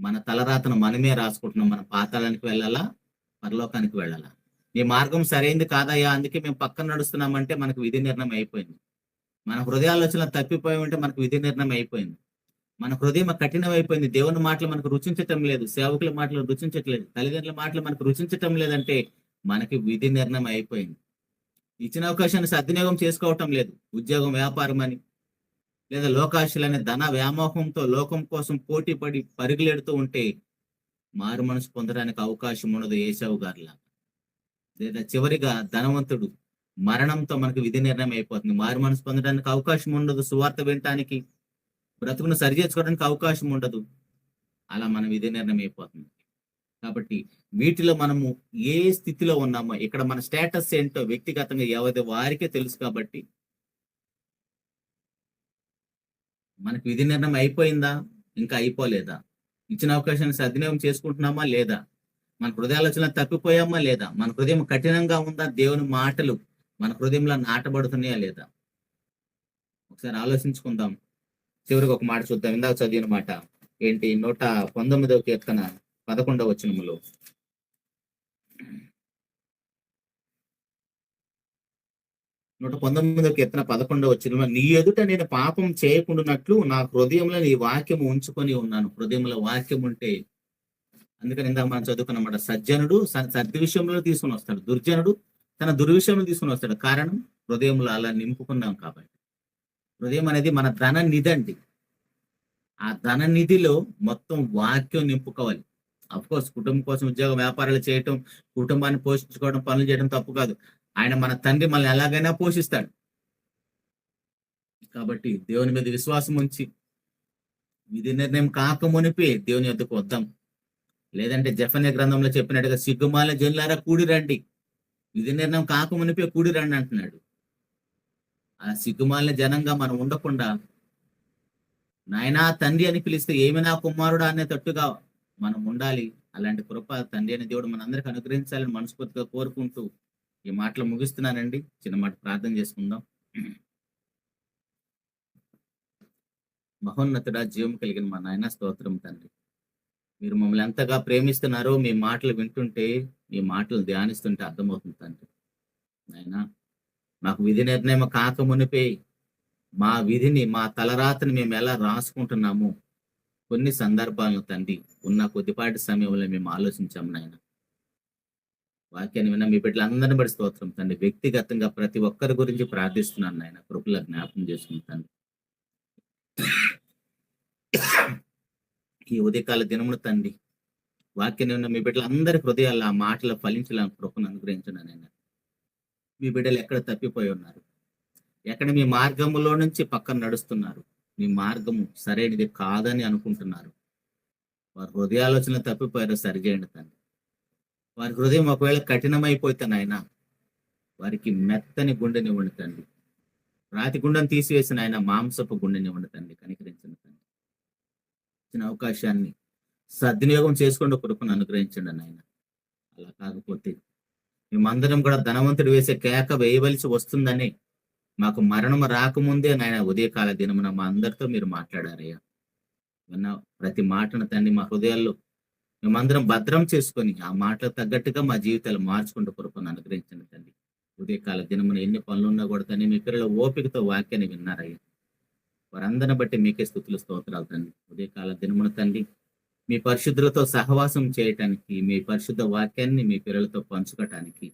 మన తలరాతను మనమే రాసుకుంటున్నాం. మన పాతాళానికి వెళ్ళాలా, పరలోకానికి వెళ్ళాలా? నీ మార్గం సరైంది కాదయ్యా, అందుకే మేము పక్కన నడుస్తున్నామంటే మనకు విధి నిర్ణయం అయిపోయింది. మన హృదయాలోచన తప్పిపోయామంటే మనకు విధి నిర్ణయం అయిపోయింది. మన హృదయం కఠినం అయిపోయింది. దేవుని మాటలు మనకు రుచించటం లేదు, సేవకుల మాటలు రుచించట్లేదు, తల్లిదండ్రుల మాటలు మనకు రుచించటం లేదంటే మనకి విధి నిర్ణయం అయిపోయింది. ఇచ్చిన అవకాశాన్ని సద్వినియోగం చేసుకోవటం లేదు. ఉద్యోగం, వ్యాపారం అని, లేదా లోకాశలనే ధన వ్యామోహంతో లోకం కోసం పోటీ పడి పరుగులెడుతూ ఉంటే మారు మనసు పొందడానికి అవకాశం ఉండదు ఏశావు గారిలా. లేదా చివరిగా ధనవంతుడు మరణంతో మనకు విధి నిర్ణయం అయిపోతుంది. మారు మనసు పొందడానికి అవకాశం ఉండదు. సువార్త వినటానికి, బ్రతుకును సరి చేసుకోవడానికి అవకాశం ఉండదు. అలా మన విధి నిర్ణయం అయిపోతుంది. కాబట్టి వీటిలో మనము ఏ స్థితిలో ఉన్నామో, ఇక్కడ మన స్టేటస్ ఏంటో వ్యక్తిగతంగా ఎవరి వారికే తెలుసు. కాబట్టి మనకు విధి నిర్ణయం అయిపోయిందా, ఇంకా అయిపోలేదా? ఇచ్చిన అవకాశాన్ని సద్వినియోగం చేసుకుంటున్నామా లేదా? మన హృదయాలోచన తప్పిపోయామా లేదా? మన హృదయం కఠినంగా ఉందా? దేవుని మాటలు మన హృదయంలో నాటబడుతున్నాయా లేదా? ఒకసారి ఆలోచించుకుందాం. చివరికి ఒక మాట చూద్దాం. ఇందాక చదివిన మాట ఏంటి? 119వ కీర్తన 11వ వచనములో, 119వ కీర్తన 11వ వచనంలో, నీ ఎదుట నేను పాపం చేయకుండానట్లు నా హృదయంలో నీ వాక్యము ఉంచుకొని ఉన్నాను. హృదయంలో వాక్యం ఉంటే, అందుకని ఇందాక మనం చదువుకున్నమాట, సజ్జనుడు సత్య విషయంలో తీసుకుని వస్తాడు, దుర్జనుడు తన దుర్విషయంలో తీసుకుని వస్తాడు. కారణం హృదయంలో అలా నింపుకున్నాం కాబట్టి. హృదయం అనేది మన ధన నిధి అండి. ఆ ధన నిధిలో మొత్తం వాక్యం నింపుకోవాలి. అఫ్కోర్స్ కుటుంబం కోసం ఉద్యోగం, వ్యాపారాలు చేయటం, కుటుంబాన్ని పోషించుకోవడం, పనులు చేయడం తప్పు కాదు. ఆయన మన తండ్రి మనల్ని ఎలాగైనా పోషిస్తాడు. కాబట్టి దేవుని మీద విశ్వాసం ఉంచి విధి నిర్ణయం కాకమునిపే దేవుని యొద్దకు వద్దాం. లేదంటే జెఫన్యా గ్రంథంలో చెప్పినట్టుగా సిగ్గుమాల జనులారా కూడి రండి, విధి నిర్ణయం కాకమునిపే కూడి రండి అంటున్నాడు. ఆ సిగ్గుమాలిన జనంగా మనం ఉండకుండా నాయనా తండ్రి అని పిలిస్తే ఏమి నా కుమారుడు అనేటట్టుగా మనం ఉండాలి. అలాంటి కృప తండ్రి అనే దేవుడు మనందరికి అనుగ్రహించాలని మనస్ఫూర్తిగా కోరుకుంటూ ఈ మాటలు ముగిస్తున్నానండి. చిన్న మాట ప్రార్థన చేసుకుందాం. మహోన్నతుడా, జీవం కలిగిన మా నాయన స్తోత్రం తండ్రి. మీరు మమ్మల్ని ఎంతగా ప్రేమిస్తున్నారో మీ మాటలు వింటుంటే, మీ మాటలు ధ్యానిస్తుంటే అర్థమవుతుంది తండ్రి. నాయనా మాకు విధి నిర్ణయం కాకమునిపే మా విధిని, మా తలరాతని మేము ఎలా రాసుకుంటున్నాము కొన్ని సందర్భాలను తండ్రి ఉన్న కొద్దిపాటి సమయంలో మేము ఆలోచించాం నాయన. వాక్యాన్ని విన్న మీ బిడ్డలందరినీ బట్టి స్తోత్రం తండ్రి. వ్యక్తిగతంగా ప్రతి ఒక్కరి గురించి ప్రార్థిస్తున్నాను నాయన, కృపలా జ్ఞాపకం చేసుకుంటాను. ఈ ఉదయకాల దినమును తండ్రి వాక్యాన్ని విన్న మీ బిడ్డలందరి హృదయాల్లో ఆ మాటలు ఫలించాలని కృపను అనుగ్రహించను నాయన. మీ బిడ్డలు ఎక్కడ తప్పిపోయి ఉన్నారు, ఎక్కడ మీ మార్గములో నుంచి పక్కన నడుస్తున్నారు, మీ మార్గము సరైనది కాదని అనుకుంటున్నారు, వారి హృదయాలోచన తప్పిపోయారో సరిచేయండి తండ్రి. వారి హృదయం ఒకవేళ కఠినమైపోతే నాయన వారికి మెత్తని గుండెని వండుతండి, రాతి గుండెని తీసివేసిన ఆయన మాంసపు గుండెని వండుతండి. కనికరించండి తండ్రి. ఇచ్చిన అవకాశాన్ని సద్వినియోగం చేసుకుంటూ కృపను అనుగ్రహించండి నాయన. అలా కాకపోతే మేమందరం కూడా ధనవంతుడు వేసే కేక వేయవలసి వస్తుందని మాకు మరణం రాకముందే నాయన ఉదయకాల దినమున మా అందరితో మీరు మాట్లాడారయ్యా. విన్న ప్రతి మాటను తండ్రి మా హృదయాల్లో మేమందరం భద్రం చేసుకొని ఆ మాటలకు తగ్గట్టుగా మా జీవితాలు మార్చుకుంటూ కృపను అనుగ్రహించండి తండ్రి. ఉదయకాల దినమున ఎన్ని పనులున్నా కూడా తండ్రి మీ పిల్లల ఓపికతో వాక్యాన్ని విన్నారయ్యా. వారందరిని బట్టి మీకే స్తుతులు స్తోత్రాలు తండ్రి. ఉదయకాల దినమున తండ్రి మీ పరిశుద్ధులతో సహవాసం చేయటానికి, మీ పరిశుద్ధ వాక్యాన్ని మీ పిల్లలతో పంచుకోవటానికి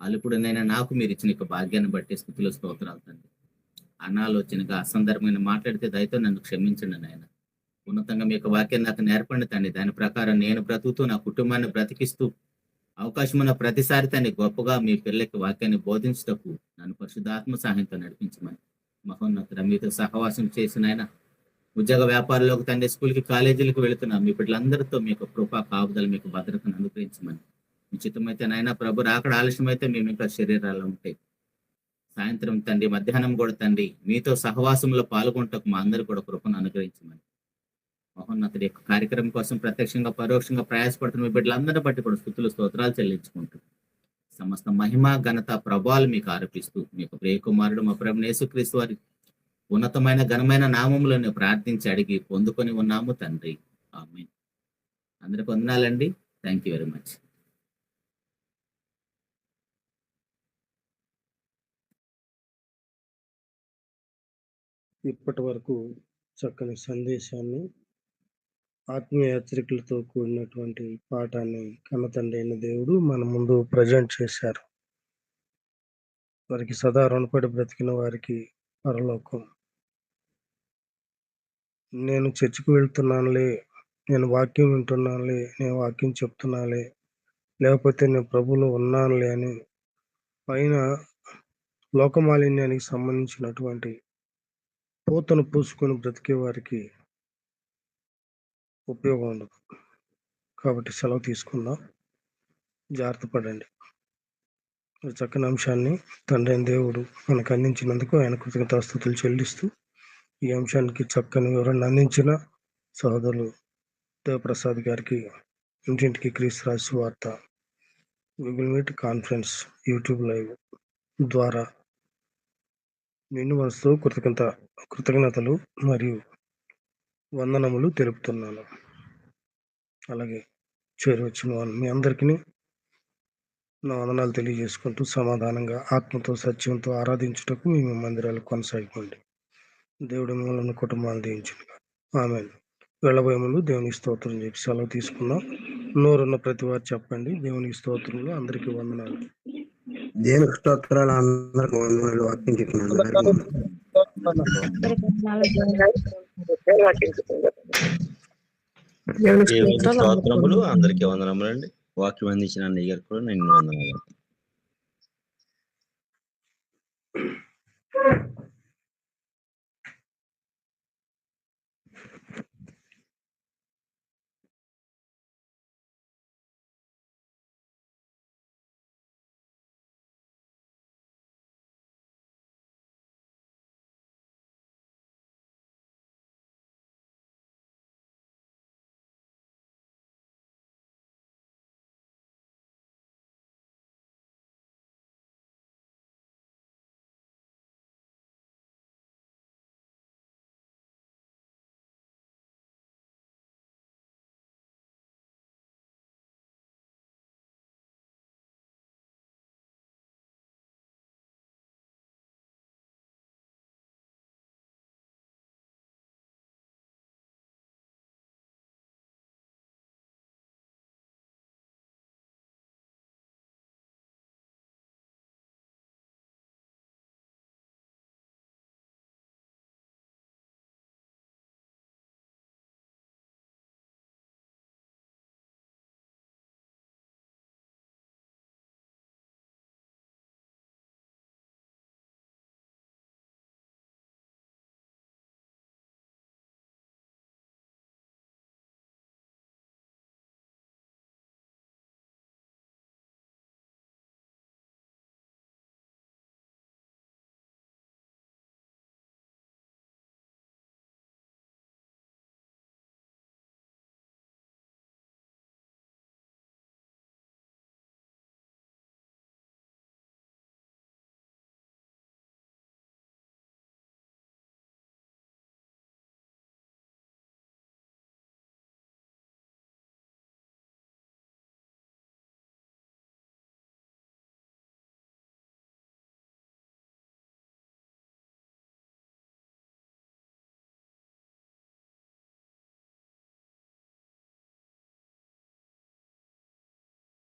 అలుపుడునైనా నాకు మీరు ఇచ్చిన భాగ్యాన్ని బట్టి స్తుతులు స్తోత్రాలు తండ్రి. అనాలోచనగా అసందర్భమైన మాట్లాడితే దయతో నన్ను క్షమించండి నాయన. ఉన్నతంగా మీ యొక్క వాక్యాన్ని నాకు నేర్పండి తండ్రి. దాని ప్రకారం నేను బ్రతుకుతూ నా కుటుంబాన్ని బ్రతికిస్తూ అవకాశం ఉన్న ప్రతిసారి తండ్రి గొప్పగా మీ పిల్లలకి వాక్యాన్ని బోధించటకు నన్ను పరిశుద్ధాత్మ సహాయంతో నడిపించమని మహోన్నతుడ మీతో సహవాసం చేసిన ఆయన ఉద్యోగ వ్యాపారంలోకి తండ్రి స్కూల్కి కాలేజీలకు వెళుతున్నా మీ బిడ్డలందరితో మీకు కృపా కాపుదలు మీకు భద్రతను అనుగ్రహించమని. నిశ్చితమైతే నాయన ప్రభు రాకడ ఆలస్యం అయితే మేము ఇంకా శరీరాల్లో ఉంటాయి. సాయంత్రం తండ్రి మధ్యాహ్నం కూడా తండ్రి మీతో సహవాసంలో పాల్గొంటకు మా అందరూ కూడా కృపను అనుగ్రహించమని. మహోన్నతుడి యొక్క కార్యక్రమం కోసం ప్రత్యక్షంగా పరోక్షంగా ప్రయాసపడుతున్న మీ బిడ్డలందరినీ బట్టి కూడా స్తుతులు స్తోత్రాలు చెల్లించుకుంటూ సమస్త మహిమ ఘనత ప్రభావాలు మీకు ఆరోపిస్తూ మీకు ప్రియకుమారుడు మా ప్రభువు యేసుక్రీస్తు వారి ఉన్నతమైన ఘనమైన నామములను ప్రార్థించి అడిగి పొందుకొని ఉన్నాము తండ్రి. ఆమేన్. అందరికి వందనాలండి. Thank you very much. ఇప్పటి వరకు చక్కని సందేశాన్ని, ఆత్మీయ హెచ్చరికలతో కూడినటువంటి పాఠాన్ని కన్నతండ్రి అయిన దేవుడు మన ముందు ప్రజెంట్ చేశారు. వారికి సదా రుణపడి బ్రతికిన వారికి పరలోకం. నేను చర్చికి వెళ్తున్నానులే, నేను వాక్యం వింటున్నానులే, నేను వాక్యం చెప్తున్నానులే, లేకపోతే నేను ప్రభువులో ఉన్నానులే అని పైన లోకమాలిన్యానికి సంబంధించినటువంటి పూతను పూసుకొని బ్రతికే వారికి ఉపయోగం ఉండదు. కాబట్టి సెలవు తీసుకుందాం. జాగ్రత్త పడండి. చక్కని అంశాన్ని తండ్రి అయిన దేవుడు మనకు అందించినందుకు ఆయన కృతజ్ఞతాస్తుతులు చెల్లిస్తూ ఈ అంశానికి చక్కని వివరణ అందించిన సహోదరులు దేవప్రసాద్ గారికి ఇంటింటికి క్రీస్తు రాసి వార్త Google meet conference YouTube live ద్వారా నిండు మనసుతో కృతజ్ఞతలు మరియు వందనములు తెలుపుతున్నాను. అలాగే చేరవచ్చిన మీ అందరికీ నా వందనాలు తెలియజేసుకుంటూ సమాధానంగా ఆత్మతో సత్యంతో ఆరాధించుటకు మీ మందిరాలు కొనసాగిపోండి. దేవుడి మిమ్మల్ని కుటుంబాలు దీవించును. ఆమేన్. వెళ్ళబోయే ముందు దేవునికి స్తోత్రం చెప్పి సెలవు తీసుకుందాం. నోరున్న ప్రతి వారు చెప్పండి దేవునికి స్తోత్రములు, అందరికీ వందనాలు. దేవునికి స్తోత్రాలు, అందరికీ వందనాలు. వాక్యం చెప్పిన స్తోత్రములు, అందరికీ వందనములు అండి. వాక్యం అందించిన అన్నయ్య గారు కూడా నేను వందనాలు.